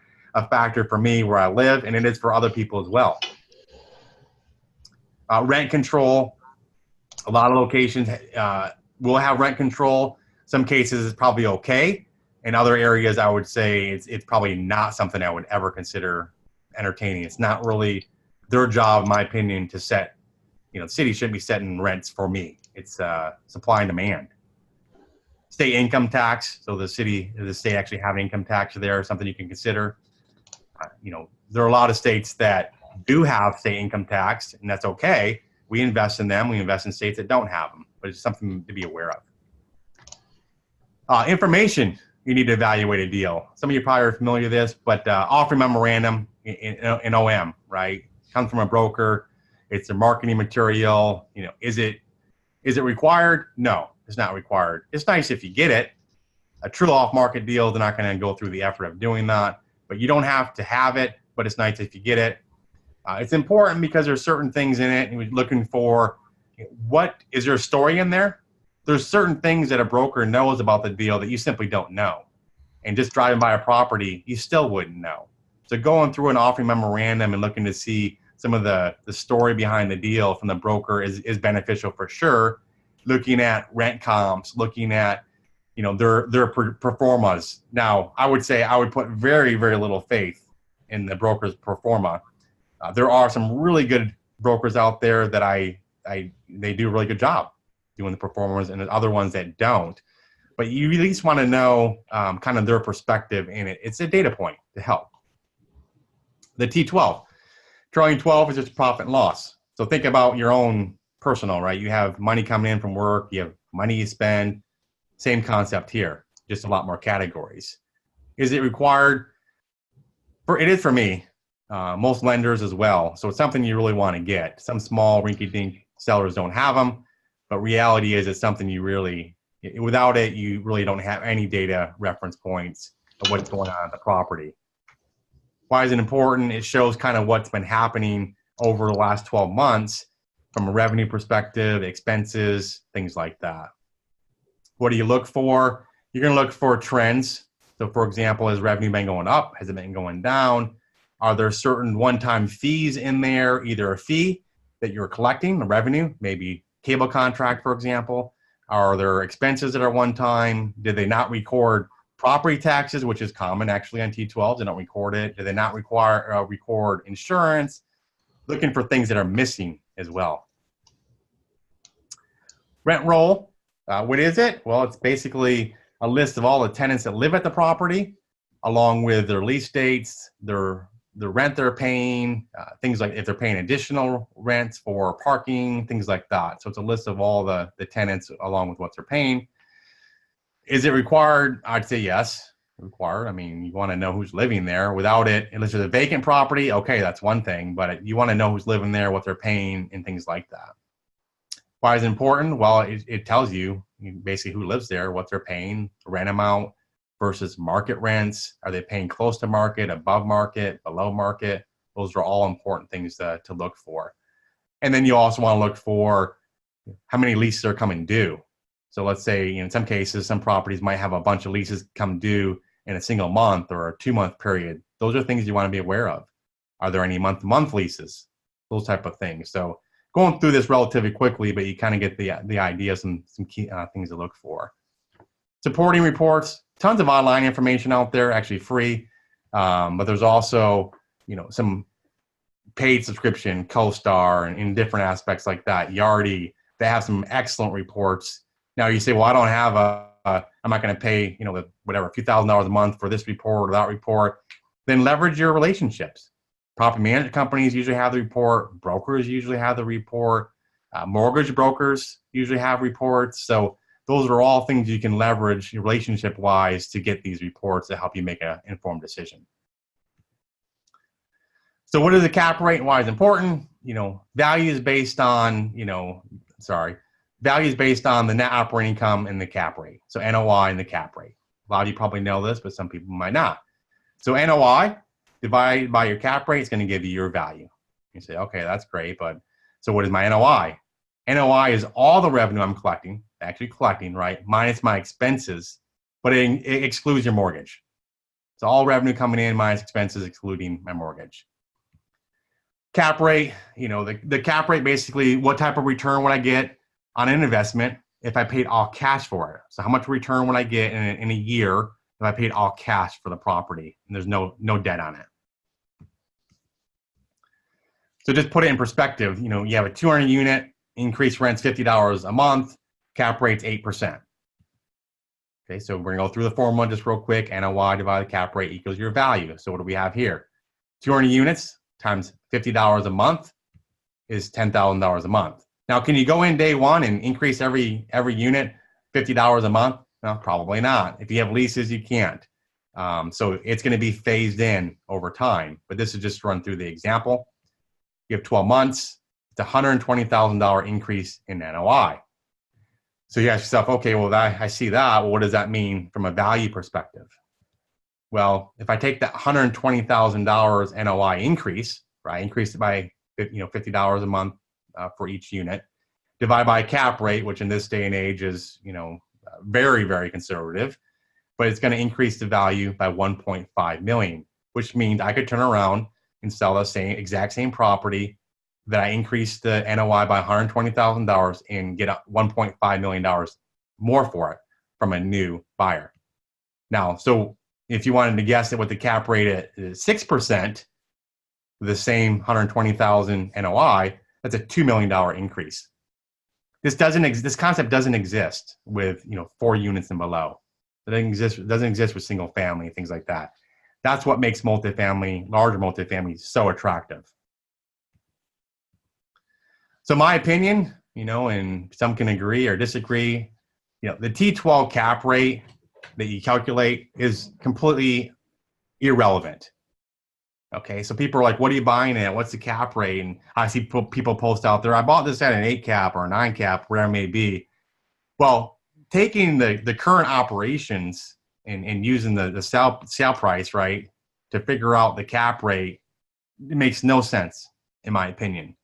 factor for me where I live, and it is for other people as well. Rent control, a lot of locations will have rent control. Some cases it's probably okay. In other areas, I would say it's probably not something I would ever consider entertaining. It's not really their job, in my opinion, to set, the city shouldn't be setting rents for me. It's supply and demand. State income tax, so the state actually have an income tax there, something you can consider. There are a lot of states that do have state income tax, and that's okay. We invest in them. We invest in states that don't have them, but it's something to be aware of. Information, you need to evaluate a deal. Some of you probably are familiar with this, but offering memorandum in OM, right? Comes from a broker. It's a marketing material. Is it required? No, it's not required. It's nice if you get it. A true off-market deal, they're not going to go through the effort of doing that, but you don't have to have it, but it's nice if you get it. It's important because there's certain things in it, and we're looking for, is there a story in there? There's certain things that a broker knows about the deal that you simply don't know. And just driving by a property, you still wouldn't know. So going through an offering memorandum and looking to see some of the story behind the deal from the broker is beneficial for sure. Looking at rent comps, looking at, you know, their performas. Now, I would say I would put very, very little faith in the broker's performa. There are some really good brokers out there that they do a really good job doing the performers, and there's other ones that don't. But you at least want to know kind of their perspective in it. It's a data point to help. The T12. Trailing 12 is just profit and loss. So think about your own personal, right? You have money coming in from work, you have money you spend. Same concept here, just a lot more categories. Is it required? It is for me, most lenders as well. So it's something you really want to get. Some small rinky-dink sellers don't have them, but reality is it's something you really, without it, you really don't have any data reference points of what's going on in the property. Why is it important? It shows kind of what's been happening over the last 12 months from a revenue perspective, expenses, things like that. What do you look for? You're going to look for trends. So for example, has revenue been going up? Has it been going down? Are there certain one-time fees in there, either a fee that you're collecting, the revenue, maybe cable contract, for example? Are there expenses that are one-time? Did they not record property taxes, which is common actually on T12s? They don't record it. Do they not record insurance? Looking for things that are missing as well. Rent roll. What is it? Well, it's basically a list of all the tenants that live at the property, along with their lease dates, the rent they're paying, things like if they're paying additional rents for parking, things like that. So it's a list of all the tenants along with what they're paying. Is it required? I'd say yes, required. I mean, you want to know who's living there. Without it, unless it's a vacant property, okay, that's one thing, but you want to know who's living there, what they're paying, and things like that. Why is it important? Well, it tells you basically who lives there, what they're paying, rent amount versus market rents. Are they paying close to market, above market, below market? Those are all important things to look for. And then you also want to look for how many leases are coming due. So let's say in some cases, some properties might have a bunch of leases come due in a single month or a 2-month period. Those are things you want to be aware of. Are there any month-to-month leases? Those type of things. So going through this relatively quickly, but you kind of get the idea, some key things to look for. Supporting reports, tons of online information out there, actually free, but there's also, you know, some paid subscription, CoStar, and in different aspects like that. Yardi, they have some excellent reports. Now you say, well, I don't have I'm not going to pay, you know, whatever, a few $1,000s a month for this report or that report. Then leverage your relationships. Property management companies usually have the report. Brokers usually have the report. Mortgage brokers usually have reports. So those are all things you can leverage relationship-wise to get these reports to help you make an informed decision. So what is the cap rate and why is it important? You know, value is based on, value is based on the net operating income and the cap rate. So NOI and the cap rate. A lot of you probably know this, but some people might not. So NOI divided by your cap rate is going to give you your value. You say, okay, that's great, but so what is my NOI? NOI is all the revenue I'm collecting, right, minus my expenses, but it excludes your mortgage. So all revenue coming in minus expenses excluding my mortgage. Cap rate, you know, the cap rate basically, what type of return would I get on an investment if I paid all cash for it? So how much return would I get in a year if I paid all cash for the property and there's no debt on it? So just put it in perspective, you know, you have a 200 unit, increased rent's $50 a month, cap rate's 8%. Okay, so we're gonna go through the formula just real quick. NOI divided cap rate equals your value. So what do we have here? 200 units times $50 a month is $10,000 a month. Now, can you go in day one and increase every unit $50 a month? No, probably not. If you have leases, you can't. So it's gonna be phased in over time, but this is just run through the example. You have 12 months, it's a $120,000 increase in NOI. So you ask yourself, okay, well, I see that. Well, what does that mean from a value perspective? Well, if I take that $120,000 NOI increase, right, increase it by $50 a month for each unit, divide by cap rate, which in this day and age is very, very conservative, but it's going to increase the value by 1.5 million, which means I could turn around and sell the exact same property, that I increase the NOI by $120,000 and get $1.5 million more for it from a new buyer. Now, so if you wanted to guess at what the cap rate at 6%, the same 120,000 NOI, that's a $2 million increase. This concept doesn't exist with 4 units and below. It doesn't exist with single family, things like that. That's what makes multifamily, larger multifamily, so attractive. So my opinion, and some can agree or disagree, the T12 cap rate that you calculate is completely irrelevant. Okay, so people are like, what are you buying at? What's the cap rate? And I see people post out there, I bought this at an 8 cap or a 9 cap, whatever it may be. Well, taking the current operations and using the sale price, right, to figure out the cap rate, it makes no sense, in my opinion.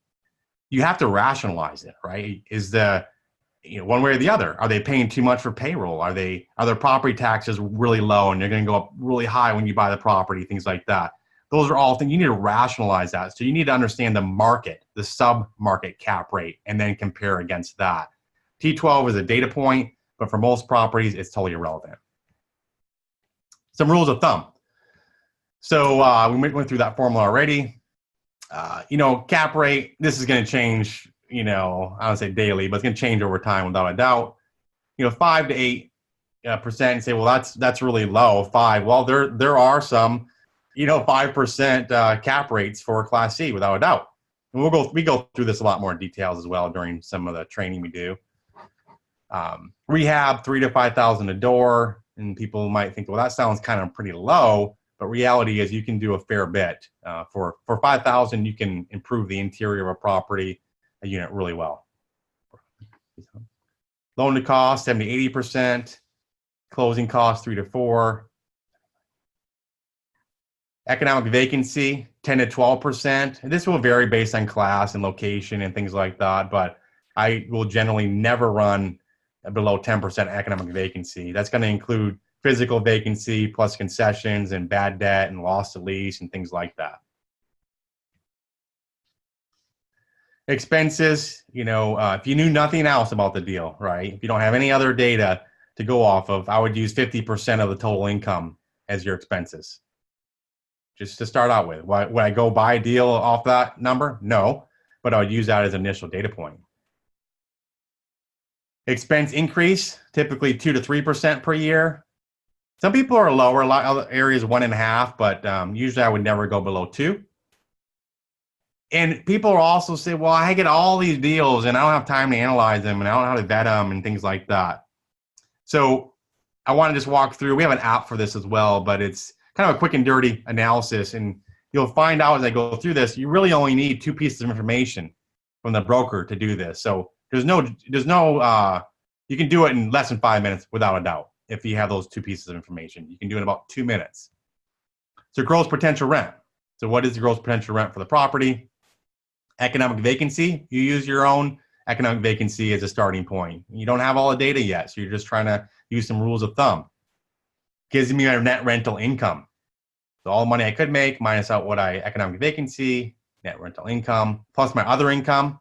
You have to rationalize it, right? Is one way or the other? Are they paying too much for payroll? Are their property taxes really low and they're going to go up really high when you buy the property? Things like that. Those are all things you need to rationalize that. So you need to understand the market, the sub-market cap rate, and then compare against that. T12 is a data point, but for most properties, it's totally irrelevant. Some rules of thumb. So we went through that formula already. Cap rate, this is going to change, I don't say daily, but it's going to change over time without a doubt. 5 to 8% say, well, that's really low. 5. Well, there are some, 5% cap rates for Class C without a doubt. And we go through this a lot more in details as well during some of the training we do. Rehab, $3,000 to $5,000 a door, and people might think, well, that sounds kind of pretty low. But reality is you can do a fair bit. For $5,000, you can improve the interior of a property, a unit really well. Loan to cost, 70 to 80%. Closing costs, 3 to 4. Economic vacancy, 10 to 12%. And this will vary based on class and location and things like that, but I will generally never run below 10% economic vacancy. That's going to include physical vacancy plus concessions and bad debt and loss to lease and things like that. Expenses, if you knew nothing else about the deal, right? If you don't have any other data to go off of, I would use 50% of the total income as your expenses. Just to start out with. Would I go buy a deal off that number? No, but I would use that as an initial data point. Expense increase, typically 2 to 3% per year. Some people are lower, a lot of other areas 1.5, but usually I would never go below 2. And people will also say, well, I get all these deals and I don't have time to analyze them and I don't know how to vet them and things like that. So I want to just walk through, we have an app for this as well, but it's kind of a quick and dirty analysis. And you'll find out as I go through this, you really only need 2 pieces of information from the broker to do this. So there's no, you can do it in less than 5 minutes without a doubt. If you have those 2 pieces of information, you can do it in about 2 minutes. So gross potential rent. So what is the gross potential rent for the property? Economic vacancy, you use your own economic vacancy as a starting point. You don't have all the data yet, so you're just trying to use some rules of thumb. Gives me my net rental income. So all the money I could make minus out what economic vacancy, net rental income, plus my other income.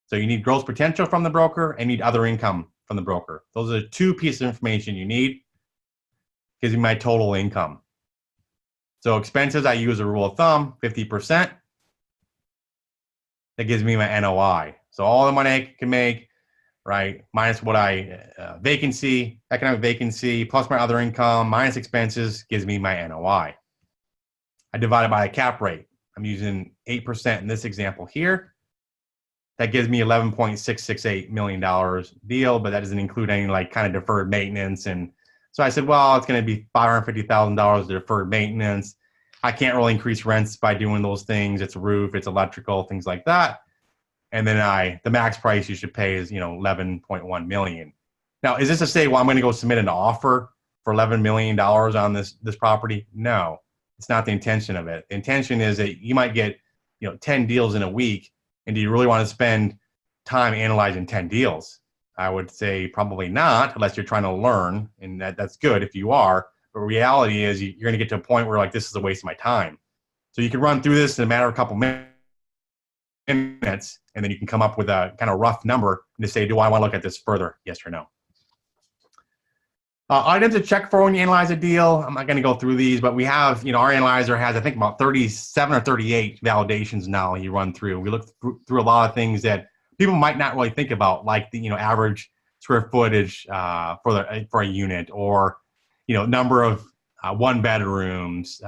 So you need gross potential from the broker and need other income from the broker. Those are the 2 pieces of information you need. Gives me my total income. So expenses, I use a rule of thumb, 50%. That gives me my NOI. So all the money I can make, right, minus what vacancy, economic vacancy, plus my other income, minus expenses, gives me my NOI. I divide it by a cap rate. I'm using 8% in this example here. That gives me $11.668 million deal, but that doesn't include any kind of deferred maintenance. And so I said, well, it's going to be $550,000 deferred maintenance. I can't really increase rents by doing those things. It's a roof, it's electrical, things like that. And then the max price you should pay is, $11.1 million. Now, is this to say, well, I'm going to go submit an offer for $11 million on this property? No, it's not the intention of it. The intention is that you might get, 10 deals in a week. And do you really want to spend time analyzing 10 deals? I would say probably not, unless you're trying to learn, and that's good if you are. But reality is you're going to get to a point where this is a waste of my time. So you can run through this in a matter of a couple minutes, and then you can come up with a kind of rough number and to say, do I want to look at this further? Yes or no. Items to check for when you analyze a deal. I'm not going to go through these, but we have, our analyzer has, I think, about 37 or 38 validations now you run through. We look through a lot of things that people might not really think about, like the, average square footage for a unit, or, number of one bedrooms,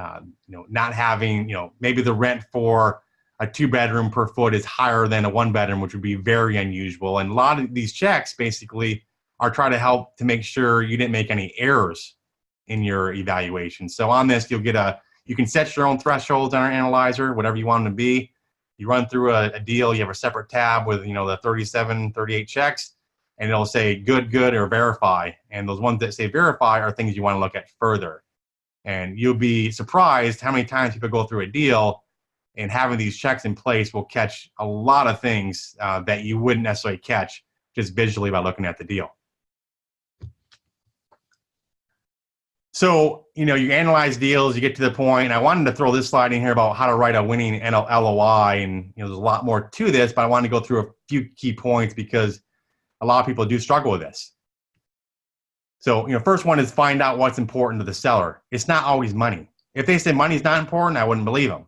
not having, maybe the rent for a 2-bedroom per foot is higher than a 1-bedroom, which would be very unusual. And a lot of these checks basically are trying to help to make sure you didn't make any errors in your evaluation. So on this, you can set your own thresholds on our analyzer, whatever you want them to be. You run through a deal, you have a separate tab with, the 37, 38 checks, and it'll say good, or verify. And those ones that say verify are things you want to look at further. And you'll be surprised how many times people go through a deal, and having these checks in place will catch a lot of things that you wouldn't necessarily catch just visually by looking at the deal. So, you analyze deals, you get to the point. I wanted to throw this slide in here about how to write a winning LOI. And, there's a lot more to this, but I wanted to go through a few key points because a lot of people do struggle with this. So, first one is find out what's important to the seller. It's not always money. If they say money's not important, I wouldn't believe them.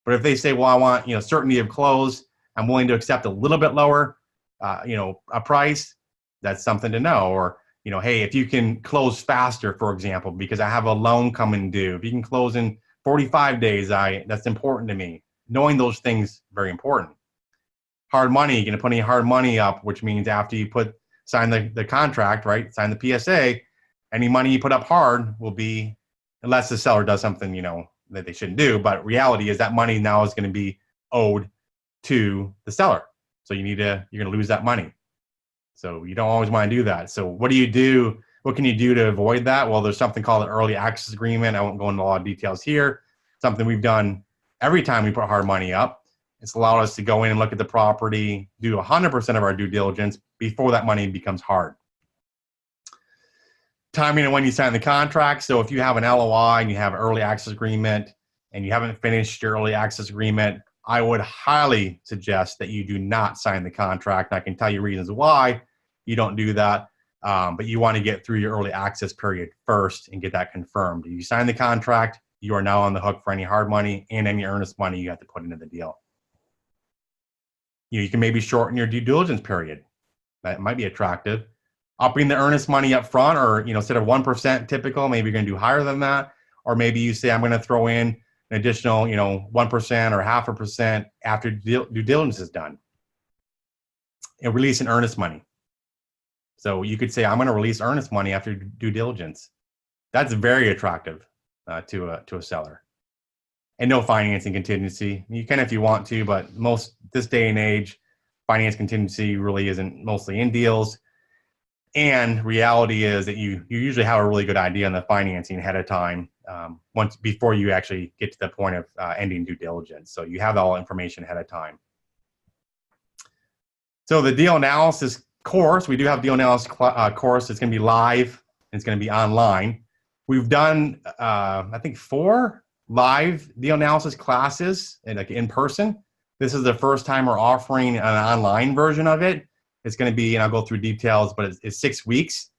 But if they say, well, I want, certainty of close, I'm willing to accept a little bit lower, a price, that's something to know. Or, hey, if you can close faster, for example, because I have a loan coming due. If you can close in 45 days, that's important to me. Knowing those things, very important. Hard money, you're going to put any hard money up, which means after you sign the contract, right, sign the PSA, any money you put up hard will be, unless the seller does something, that they shouldn't do. But reality is that money now is going to be owed to the seller. So you're going to lose that money. So you don't always want to do that. So what do you do? What can you do to avoid that? Well, there's something called an early access agreement. I won't go into a lot of details here. Something we've done every time we put hard money up. It's allowed us to go in and look at the property, do 100% of our due diligence before that money becomes hard. Timing and when you sign the contract. So if you have an LOI and you have an early access agreement and you haven't finished your early access agreement, I would highly suggest that you do not sign the contract. And I can tell you reasons why you don't do that, but you want to get through your early access period first and get that confirmed. If you sign the contract, you are now on the hook for any hard money and any earnest money you have to put into the deal. You can maybe shorten your due diligence period. That might be attractive. Upping the earnest money up front, or instead of 1% typical, maybe you're going to do higher than that. Or maybe you say, I'm going to throw in an additional, 1% or 0.5% after due diligence is done. And release an earnest money. So you could say, I'm going to release earnest money after due diligence. That's very attractive to a seller. And no financing contingency. You can if you want to, but this day and age, finance contingency really isn't mostly in deals. And reality is that you usually have a really good idea on the financing ahead of time, before you actually get to the point of ending due diligence. So you have all information ahead of time. So the deal analysis course, we do have deal analysis course. It's going to be live. It's going to be online. We've done, I think, 4 live deal analysis classes, in person. This is the first time we're offering an online version of it. It's going to be, and I'll go through details, but it's 6 weeks.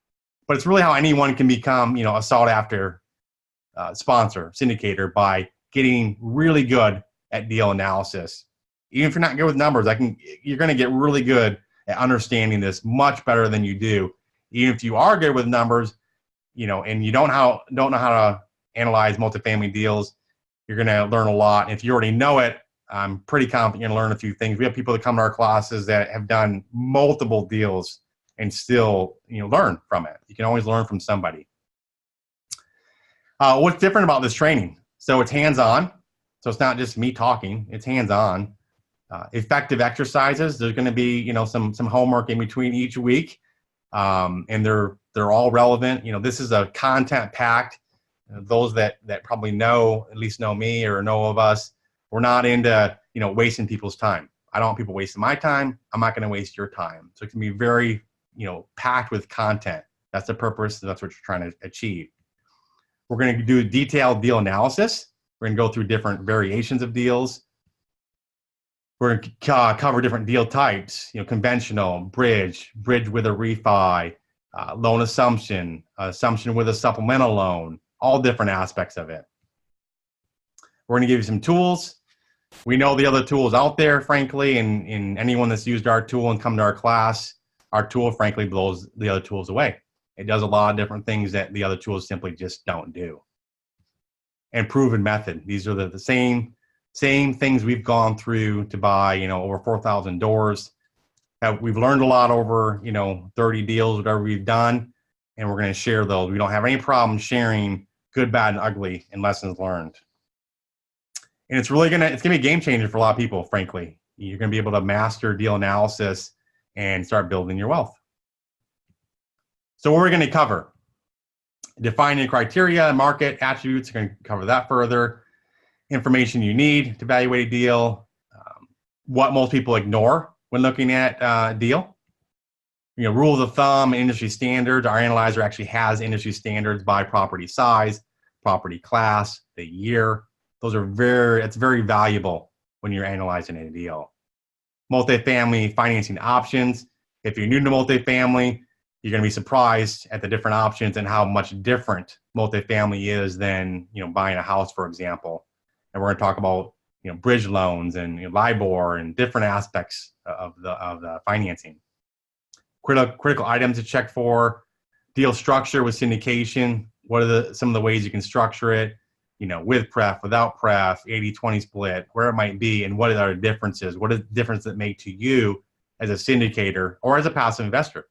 But it's really how anyone can become, a sought after sponsor, syndicator, by getting really good at deal analysis. Even if you're not good with numbers, you're going to get really good at understanding this much better than you do. Even if you are good with numbers, and you don't know how to analyze multifamily deals, you're going to learn a lot. If you already know it, I'm pretty confident you're going to learn a few things. We have people that come to our classes that have done multiple deals and still, learn from it. You can always learn from somebody. What's different about this training? So it's hands-on. So it's not just me talking. It's hands-on. Effective exercises. There's going to be, some homework in between each week, and they're all relevant. This is a content-packed. Those that probably at least know me or know of us, we're not into, wasting people's time. I don't want people wasting my time. I'm not going to waste your time. So it can be very, packed with content. That's the purpose. That's what you're trying to achieve. We're going to do detailed deal analysis. We're going to go through different variations of deals. We're going to cover different deal types, conventional, bridge with a refi, loan assumption, assumption with a supplemental loan, all different aspects of it. We're going to give you some tools. We know the other tools out there, frankly, and anyone that's used our tool and come to our class, our tool, frankly, blows the other tools away. It does a lot of different things that the other tools simply just don't do. And proven method. These are the same things we've gone through to buy, over 4,000 doors. We've learned a lot over, 30 deals, whatever we've done, and we're going to share those. We don't have any problem sharing good, bad, and ugly and lessons learned. And it's going to be a game changer for a lot of people, frankly. You're going to be able to master deal analysis and start building your wealth. So what we're going to cover: defining criteria, market attributes. We're going to cover that further. Information you need to evaluate a deal. What most people ignore when looking at a deal. Rules of thumb, industry standards. Our analyzer actually has industry standards by property size, property class, the year. It's very valuable when you're analyzing a deal. Multifamily financing options. If you're new to multifamily, you're going to be surprised at the different options and how much different multifamily is than buying a house, for example. And we're going to talk about bridge loans and LIBOR and different aspects of the financing. Critical items to check for: deal structure with syndication. What are some of the ways you can structure it? With pref, without pref, 80-20 split, where it might be, and what are the differences? What is the difference that make to you as a syndicator or as a passive investor?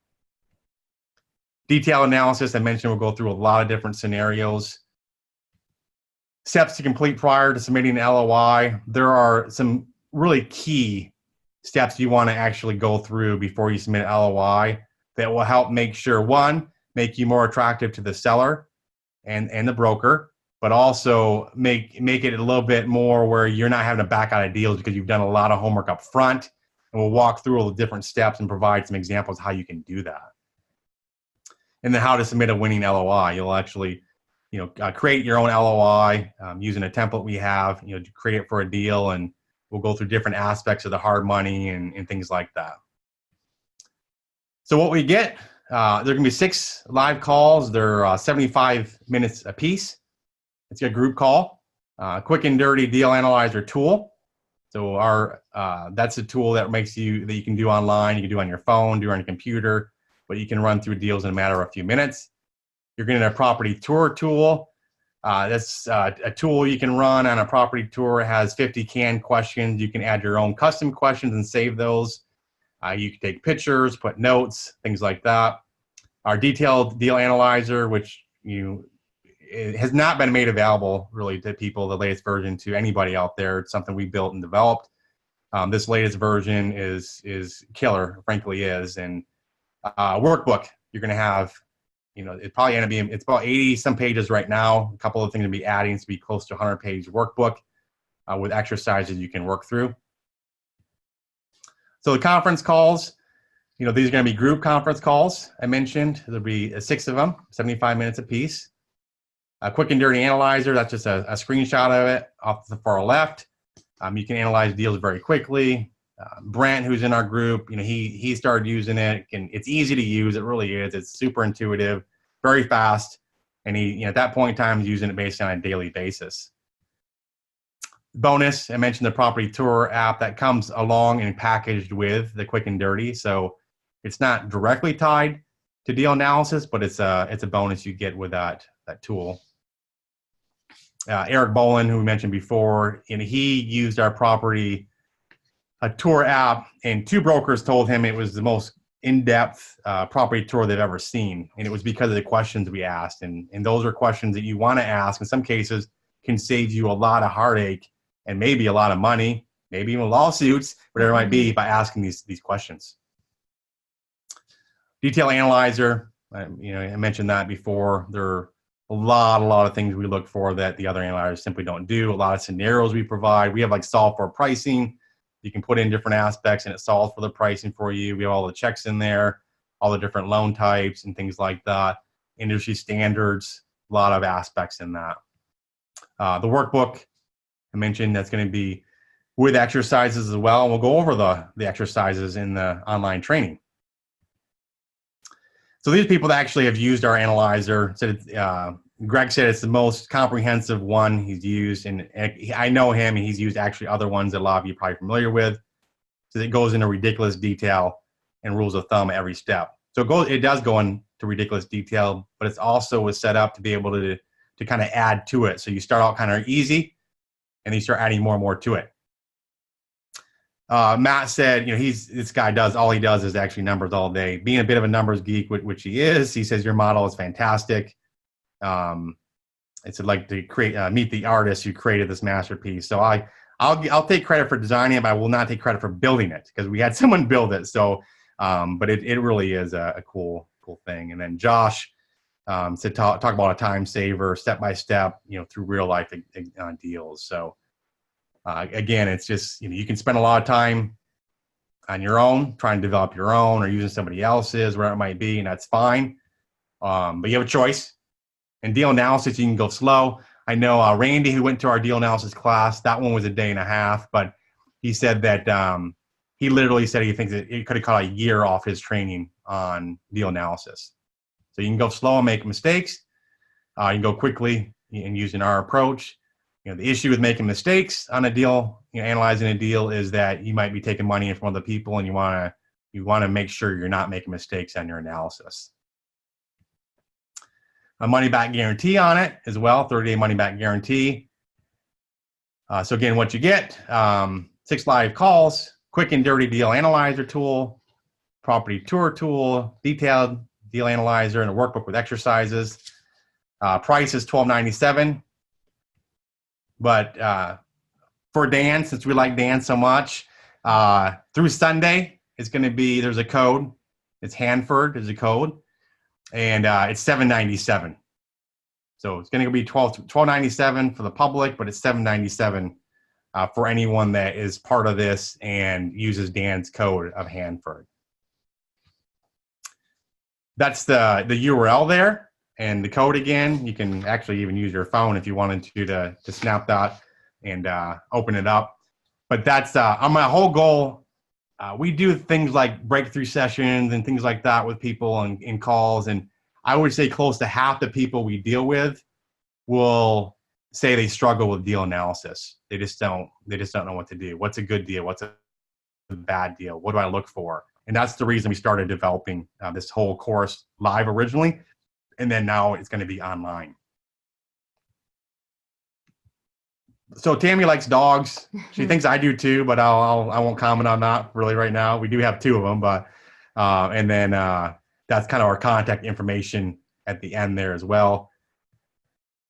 Detailed analysis, I mentioned, we'll go through a lot of different scenarios. Steps to complete prior to submitting an LOI. There are some really key steps you want to actually go through before you submit an LOI that will help make sure, one, make you more attractive to the seller and the broker, but also make it a little bit more where you're not having to back out of deals because you've done a lot of homework up front. And we'll walk through all the different steps and provide some examples of how you can do that. And then how to submit a winning LOI. You'll actually, create your own LOI using a template we have, to create it for a deal, and we'll go through different aspects of the hard money and things like that. So what we get, there are going to be 6 live calls. They're 75 minutes a piece. It's a group call, quick and dirty deal analyzer tool. So that's a tool that you can do online. You can do on your phone, do on your computer, but you can run through deals in a matter of a few minutes. You're getting a property tour tool. That's a tool you can run on a property tour. It has 50 canned questions. You can add your own custom questions and save those. You can take pictures, put notes, things like that. Our detailed deal analyzer, which it has not been made available really to people, the latest version, to anybody out there. It's something we built and developed. This latest version is killer, frankly is. And workbook, you're going to have, it probably end up being, it's about 80 some pages right now. A couple of things to be adding to be close to 100-page workbook with exercises you can work through. So the conference calls, these are going to be group conference calls. I mentioned there'll be 6 of them, 75 minutes apiece. A quick and dirty analyzer, that's just a screenshot of it off the far left. You can analyze deals very quickly. Brent, who's in our group, he started using it, and it's easy to use. It really is. It's super intuitive, very fast, and he, at that point in time, is using it basically on a daily basis. Bonus, I mentioned the property tour app that comes along and packaged with the quick and dirty, so it's not directly tied to deal analysis, but it's a bonus you get with that tool. Eric Bolin, who we mentioned before, he used our property tour app, and 2 brokers told him it was the most in-depth property tour they've ever seen, and it was because of the questions we asked, and those are questions that you want to ask. In some cases, can save you a lot of heartache and maybe a lot of money, maybe even lawsuits, whatever it might be, by asking these questions. Detail analyzer, I mentioned that before. There are a lot of things we look for that the other analyzers simply don't do. A lot of scenarios we provide. We have solve for pricing. You can put in different aspects and it solves for the pricing for you. We have all the checks in there, all the different loan types and things like that. Industry standards, a lot of aspects in that. The workbook, I mentioned that's going to be with exercises as well. And we'll go over the exercises in the online training. So these people that actually have used our analyzer said, Greg said it's the most comprehensive one he's used. And I know him, and he's used actually other ones that a lot of you are probably familiar with. So it goes into ridiculous detail and rules of thumb every step. So it does go into ridiculous detail, but it's also was set up to be able to kind of add to it. So you start out kind of easy, and then you start adding more and more to it. Matt said, this guy all he does is actually numbers all day. Being a bit of a numbers geek, which he is, he says your model is fantastic. It's like to meet the artist who created this masterpiece. So I'll take credit for designing it, but I will not take credit for building it because we had someone build it. So, but it really is a cool thing. And then Josh said talk about a time saver, step by step, through real life deals. So. Again, it's just, you can spend a lot of time on your own, trying to develop your own or using somebody else's, wherever it might be, and that's fine. But you have a choice. In deal analysis, you can go slow. I know Randy, who went to our deal analysis class, that one was a day and a half, but he said that he literally said he thinks that it could have cut a year off his training on deal analysis. So you can go slow and make mistakes. You can go quickly and using our approach. The issue with making mistakes on a deal, analyzing a deal, is that you might be taking money from other people, and you want to make sure you're not making mistakes on your analysis. A money back guarantee on it as well, 30-day money back guarantee. So again, what you get, 6 live calls, quick and dirty deal analyzer tool, property tour tool, detailed deal analyzer, and a workbook with exercises. Price is $12.97. But for Dan, since we like Dan so much, through Sunday, it's going to be, there's a code. It's Hanford is a code. And it's $7.97. So it's going to be $12.97 for the public, but it's $7.97 for anyone that is part of this and uses Dan's code of Hanford. That's the URL there. And the code again, you can actually even use your phone if you wanted to snap that and open it up. But that's on my whole goal. We do things like breakthrough sessions and things like that with people and in calls. And I would say close to half the people we deal with will say they struggle with deal analysis. They just don't know what to do. What's a good deal? What's a bad deal? What do I look for? And that's the reason we started developing this whole course live originally. And then now it's going to be online. So Tami likes dogs. She thinks I do too, but I won't comment on that really right now. We do have 2 of them, but and then that's kind of our contact information at the end there as well.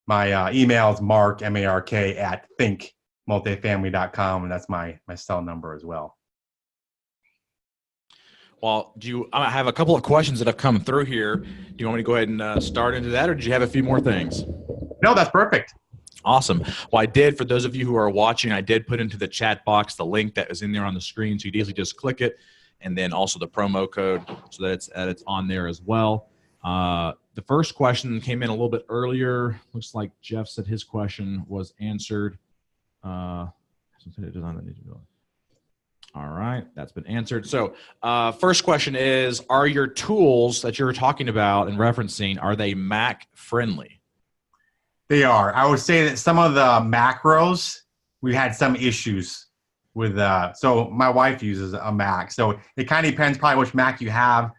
My email is Mark, M-A-R-K, @thinkmultifamily.com, and that's my cell number as well. Well, I have a couple of questions that have come through here. Do you want me to go ahead and start into that, or do you have a few more things? No, that's perfect. Awesome. Well, I did, for those of you who are watching, I did put into the chat box the link that is in there on the screen, so you'd easily just click it, and then also the promo code so that it's on there as well. The first question came in a little bit earlier. Looks like Jeff said his question was answered. All right, that's been answered. So first question is, are your tools that you're talking about and referencing, are they Mac friendly? They are. I would say that some of the macros, we had some issues with. So my wife uses a Mac. So it kind of depends probably which Mac you have,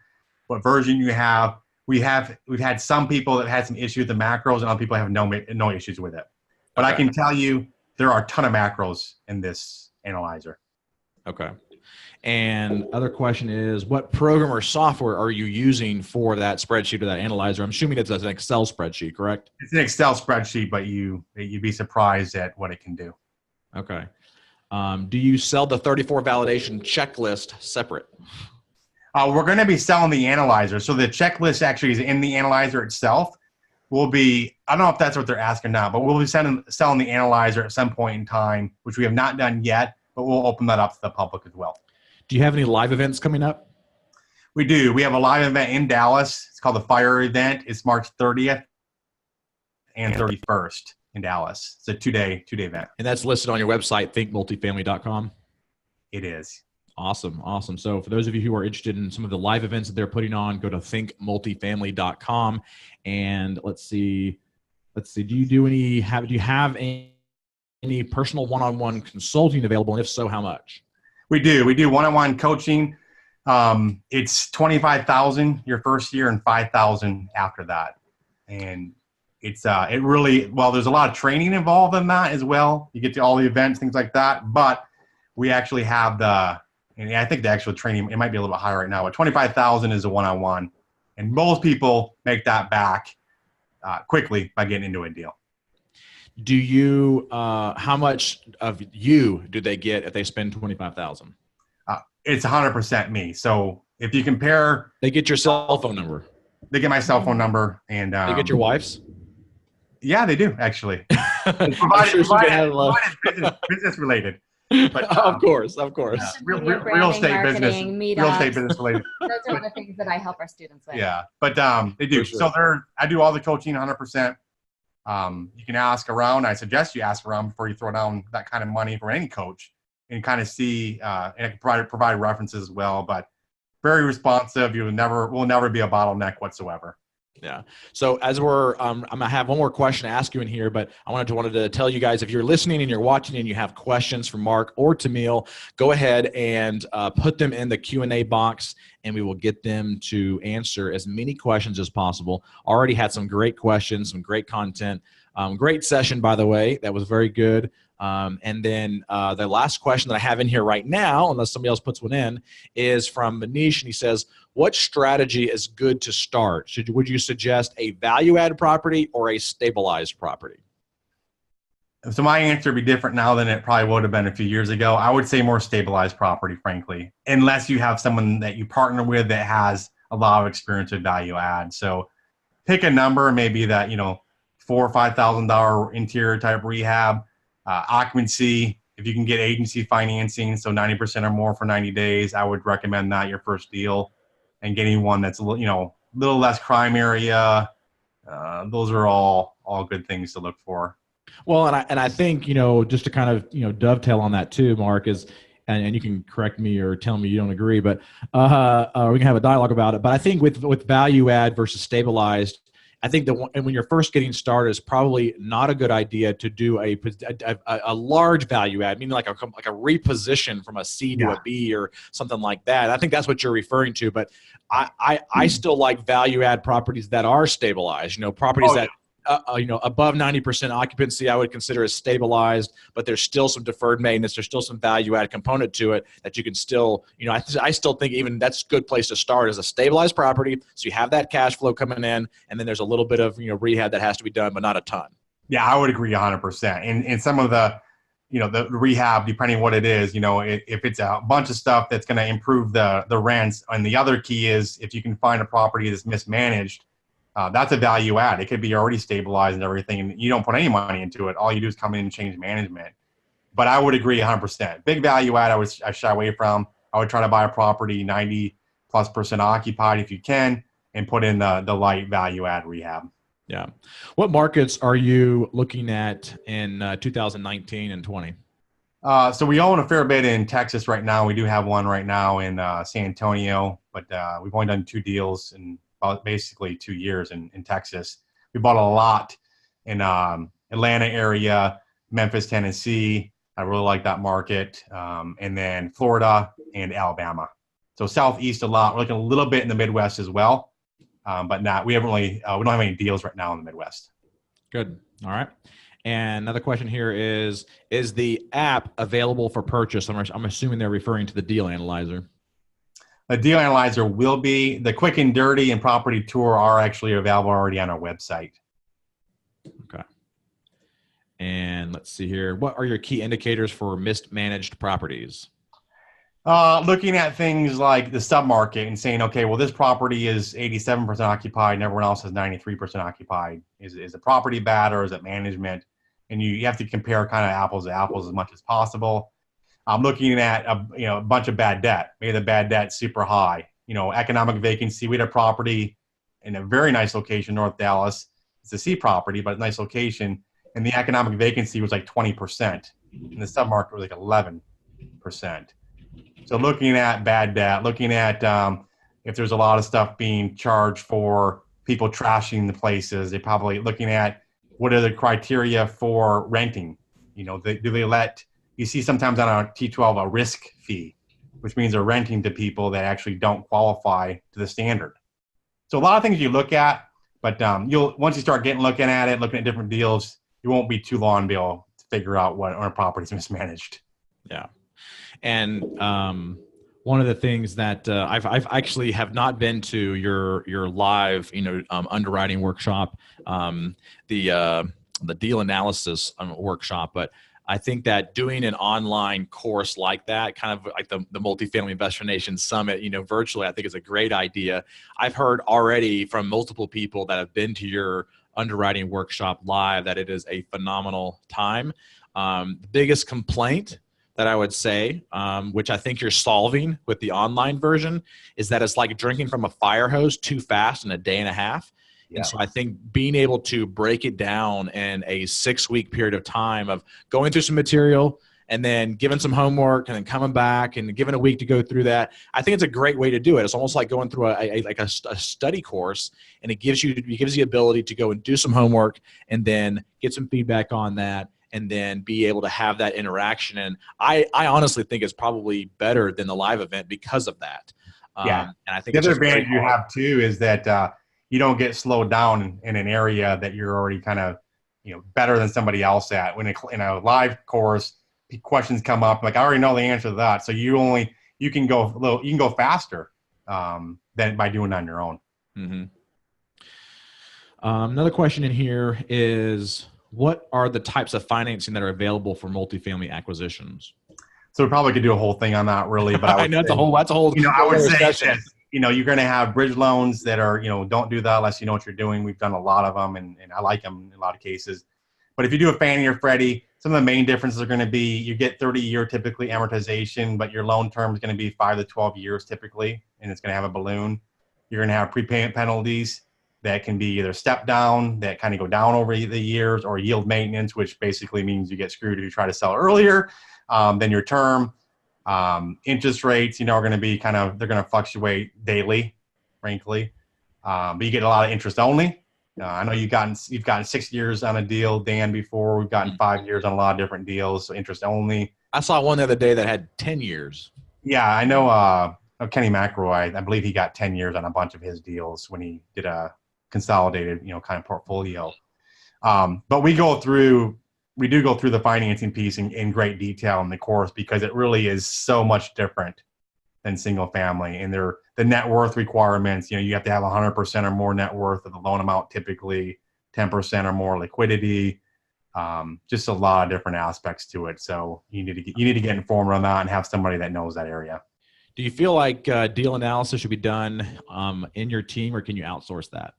what version you have. We've had some people that had some issues with the macros, and other people have no issues with it. But okay. I can tell you there are a ton of macros in this analyzer. Okay. And other question is, what program or software are you using for that spreadsheet or that analyzer? I'm assuming it's an Excel spreadsheet, correct? It's an Excel spreadsheet, but you'd be surprised at what it can do. Okay. Do you sell the 34 validation checklist separate? We're going to be selling the analyzer. So the checklist actually is in the analyzer itself. I don't know if that's what they're asking now, but we'll be selling the analyzer at some point in time, which we have not done yet, but we'll open that up to the public as well. Do you have any live events coming up? We do. We have a live event in Dallas. It's called the Fire Event. It's March 30th and 31st in Dallas. It's a two-day event. And that's listed on your website, thinkmultifamily.com. It is. Awesome. Awesome. So for those of you who are interested in some of the live events that they're putting on, go to thinkmultifamily.com. And let's see. Do you have any personal one-on-one consulting available? And if so, how much? We do one-on-one coaching. It's $25,000 your first year and $5,000 after that. And it's there's a lot of training involved in that as well. You get to all the events, things like that. But we actually have and I think the actual training, it might be a little bit higher right now, but $25,000 is a one-on-one. And most people make that back quickly by getting into a deal. Do you, how much of you do they get if they spend $25,000? It's 100% me. So if you compare, they get your cell phone number. They get my cell phone number, and they get your wife's. Yeah, they do actually. Business related. But, of course. Real estate business related. Those are the things that I help our students with. Yeah, but they do. Sure. So I do all the coaching 100%. You can ask around. I suggest you ask around before you throw down that kind of money for any coach, and kind of see. And I can provide references as well. But very responsive. Will never be a bottleneck whatsoever. Yeah. So as I'm gonna have one more question to ask you in here, but I wanted to tell you guys, if you're listening and you're watching and you have questions for Mark or Tamiel, go ahead and put them in the Q&A box, and we will get them to answer as many questions as possible. Already had some great questions, some great content. Great session, by the way. That was very good. And then the last question that I have in here right now, unless somebody else puts one in, is from Manish, and he says, what strategy is good to start? Would you suggest a value-add property or a stabilized property? So my answer would be different now than it probably would have been a few years ago. I would say more stabilized property, frankly, unless you have someone that you partner with that has a lot of experience with value add. So pick a number, maybe that, $4,000 or $5,000 interior type rehab. Occupancy, if you can get agency financing, so 90% or more for 90 days, I would recommend that your first deal. And getting one that's a little less crime area. Those are all good things to look for. Well, and I think, just to kind of, dovetail on that too, Mark, is, and you can correct me or tell me you don't agree, but we can have a dialogue about it. But I think with value add versus stabilized, I think that when you're first getting started, it's probably not a good idea to do a large value add, meaning like a reposition from a C to a B or something like that. I think that's what you're referring to. But I still like value add properties that are stabilized. Properties that above 90% occupancy, I would consider as stabilized, but there's still some deferred maintenance. There's still some value add component to it that you can still, I still think even that's a good place to start as a stabilized property. So you have that cash flow coming in, and then there's a little bit of, rehab that has to be done, but not a ton. Yeah, I would agree 100%. And some of the, the rehab, depending on what it is, if it's a bunch of stuff that's going to improve the rents. And the other key is if you can find a property that's mismanaged, that's a value add. It could be already stabilized and everything, and you don't put any money into it. All you do is come in and change management. But I would agree 100%. Big value add, I shy away from. I would try to buy a property 90+% occupied if you can, and put in the light value add rehab. Yeah. What markets are you looking at in 2019 and 20? So we own a fair bit in Texas right now. We do have one right now in San Antonio, but we've only done 2 deals in about basically 2 years in Texas. We bought a lot in Atlanta area, Memphis, Tennessee. I really like that market. And then Florida and Alabama. So Southeast a lot. We're looking a little bit in the Midwest as well, but we don't have any deals right now in the Midwest. Good. All right. And another question here is the app available for purchase? I'm assuming they're referring to the Deal Analyzer. The Deal Analyzer will be. The Quick and Dirty and Property Tour are actually available already on our website. Okay. And let's see here. What are your key indicators for mismanaged properties? Looking at things like the submarket and saying, okay, well, this property is 87% occupied and everyone else is 93% occupied. Is the property bad or is it management? And you have to compare kind of apples to apples as much as possible. I'm looking at a bunch of bad debt. Maybe the bad debt's super high. Economic vacancy. We had a property in a very nice location, North Dallas. It's a C property, but a nice location. and the economic vacancy was like 20%, and the submarket was like 11%. So looking at bad debt, looking at if there's a lot of stuff being charged for people trashing the places, they probably looking at what are the criteria for renting. You know, do they let, you see sometimes on a T12 a risk fee, which means they're renting to people that actually don't qualify to the standard. So a lot of things you look at, but once you start looking at different deals, you won't be too long to be able to figure out what our property is mismanaged. Yeah. And one of the things that I've actually have not been to your live, underwriting workshop, the deal analysis workshop, but I think that doing an online course like that, kind of like the Multifamily Investor Nation Summit, virtually, I think is a great idea. I've heard already from multiple people that have been to your underwriting workshop live that it is a phenomenal time. The biggest complaint that I would say, which I think you're solving with the online version, is that it's like drinking from a fire hose too fast in a day and a half. Yeah. And so I think being able to break it down in a 6-week period of time of going through some material and then giving some homework and then coming back and giving a week to go through that, I think it's a great way to do it. It's almost like going through a study course, and it gives you the ability to go and do some homework and then get some feedback on that, and then be able to have that interaction. And I honestly think it's probably better than the live event because of that. Yeah. And I think the other advantage you have too is that you don't get slowed down in an area that you're already kind of, better than somebody else at. When in a live course, questions come up, like I already know the answer to that. So you can go faster than by doing it on your own. Mm-hmm. Another question in here is, what are the types of financing that are available for multifamily acquisitions? So we probably could do a whole thing on that, really. But I know that's a whole. I would say that, you're going to have bridge loans that are, don't do that unless you know what you're doing. We've done a lot of them, and I like them in a lot of cases. But if you do a Fannie or Freddie, some of the main differences are going to be you get 30-year typically amortization, but your loan term is going to be 5 to 12 years typically, and it's going to have a balloon. You're going to have prepayment penalties that can be either step down, that kind of go down over the years, or yield maintenance, which basically means you get screwed if you try to sell earlier than your term. Interest rates, are going to be they're going to fluctuate daily, frankly. But you get a lot of interest only. I know you've gotten 6 years on a deal, Dan, before. We've gotten 5 years on a lot of different deals, so interest only. I saw one the other day that had 10 years. Yeah, I know Kenney, I believe he got 10 years on a bunch of his deals when he did a consolidated, kind of portfolio. But we do go through the financing piece in great detail in the course, because it really is so much different than single family. And the net worth requirements, you have to have 100% or more net worth of the loan amount, typically 10% or more liquidity. Just a lot of different aspects to it. So you need to get informed on that and have somebody that knows that area. Do you feel like deal analysis should be done in your team, or can you outsource that?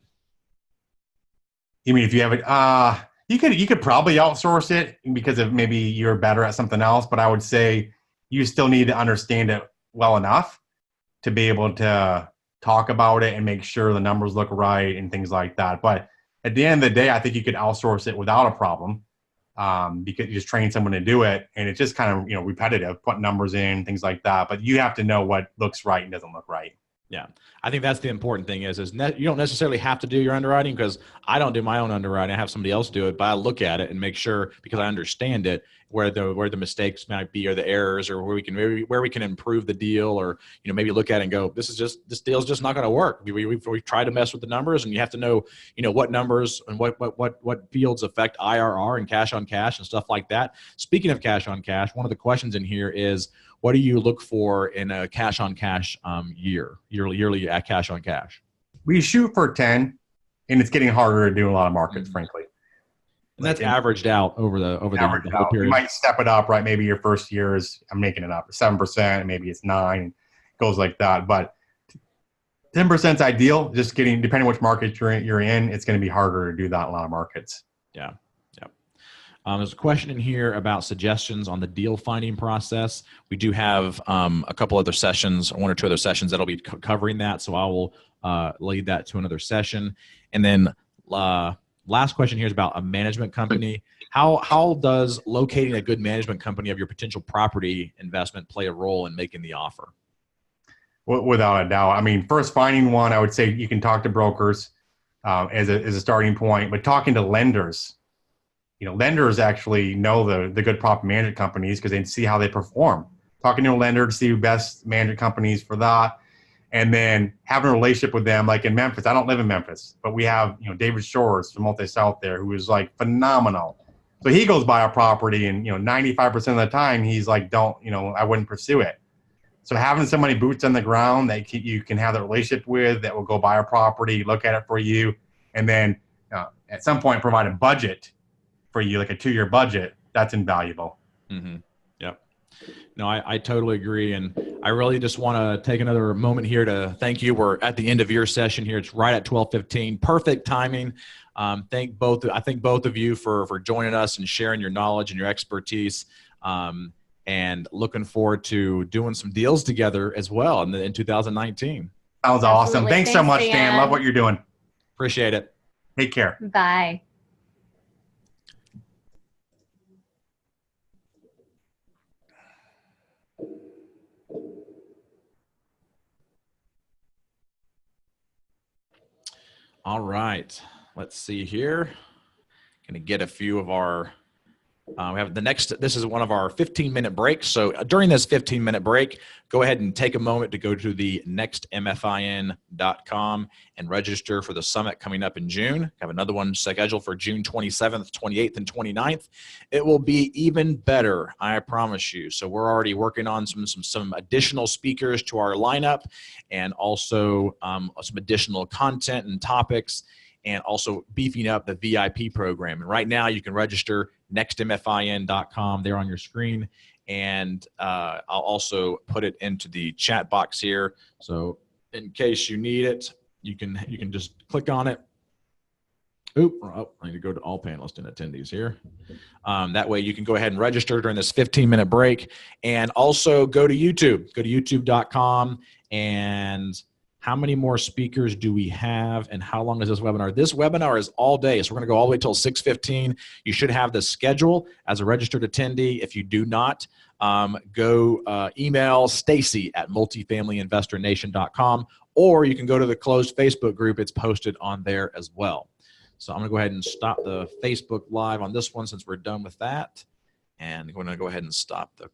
You mean if you have it, you could probably outsource it because of maybe you're better at something else, but I would say you still need to understand it well enough to be able to talk about it and make sure the numbers look right and things like that. But at the end of the day, I think you could outsource it without a problem because you just train someone to do it, and it's just kind of repetitive, put numbers in, things like that. But you have to know what looks right and doesn't look right. Yeah, I think that's the important thing is you don't necessarily have to do your underwriting, because I don't do my own underwriting. I have somebody else do it, but I look at it and make sure, because I understand it, where the mistakes might be, or the errors, or where we can improve the deal, or maybe look at it and go, this deal's just not going to work. We try to mess with the numbers, and you have to know what numbers and what fields affect IRR and cash on cash and stuff like that. Speaking of cash on cash, one of the questions in here is, what do you look for in a cash on cash yearly at cash on cash? We shoot for 10, and it's getting harder to do in a lot of markets, frankly. And that's averaged out over the whole period. You might step it up, right? Maybe your first year is, I'm making it up, 7%, maybe it's 9%, it goes like that. But 10% is ideal. Just depending on which market you're in, it's going to be harder to do that in a lot of markets. Yeah. There's a question in here about suggestions on the deal finding process. We do have a couple other sessions, 1 or 2 other sessions that'll be covering that. So I will lead that to another session. And then last question here is about a management company. How does locating a good management company of your potential property investment play a role in making the offer? Without a doubt. I mean, first finding one, I would say you can talk to brokers as a starting point, but talking to lenders. Lenders actually know the good property management companies because they see how they perform. Talking to a lender to see best management companies for that, and then having a relationship with them. Like in Memphis, I don't live in Memphis, but we have David Shores from Multi South there, who is like phenomenal. So he goes by a property, and 95% of the time he's like, I wouldn't pursue it. So having somebody boots on the ground that you can have that relationship with, that will go buy a property, look at it for you, and then at some point provide a budget for you, like a 2-year budget, that's invaluable. Mm-hmm. Yep. No, I totally agree. And I really just want to take another moment here to thank you. We're at the end of your session here. It's right at 12:15. Perfect timing. I thank both of you for joining us and sharing your knowledge and your expertise. And looking forward to doing some deals together as well in 2019. Sounds awesome. Thanks so much, Dan. Love what you're doing. Appreciate it. Take care. Bye. All right. Let's see here. Going to get a few of our we have this is one of our 15-minute breaks. So during this 15-minute break, go ahead and take a moment to go to the nextmfin.com and register for the summit coming up in June. I have another one scheduled for June 27th, 28th, and 29th. It will be even better, I promise you. So we're already working on some additional speakers to our lineup, and also some additional content and topics, and also beefing up the VIP program. And right now you can register nextmfin.com there on your screen. And I'll also put it into the chat box here. So in case you need it, you can just click on it. I need to go to all panelists and attendees here. That way you can go ahead and register during this 15-minute break. And also go to YouTube. Go to youtube.com. And how many more speakers do we have, and how long is this webinar? This webinar is all day, so we're going to go all the way till 6:15. You should have the schedule as a registered attendee. If you do not, go email Stacy at multifamilyinvestornation.com, or you can go to the closed Facebook group. It's posted on there as well. So I'm going to go ahead and stop the Facebook Live on this one since we're done with that. And I'm going to go ahead and stop the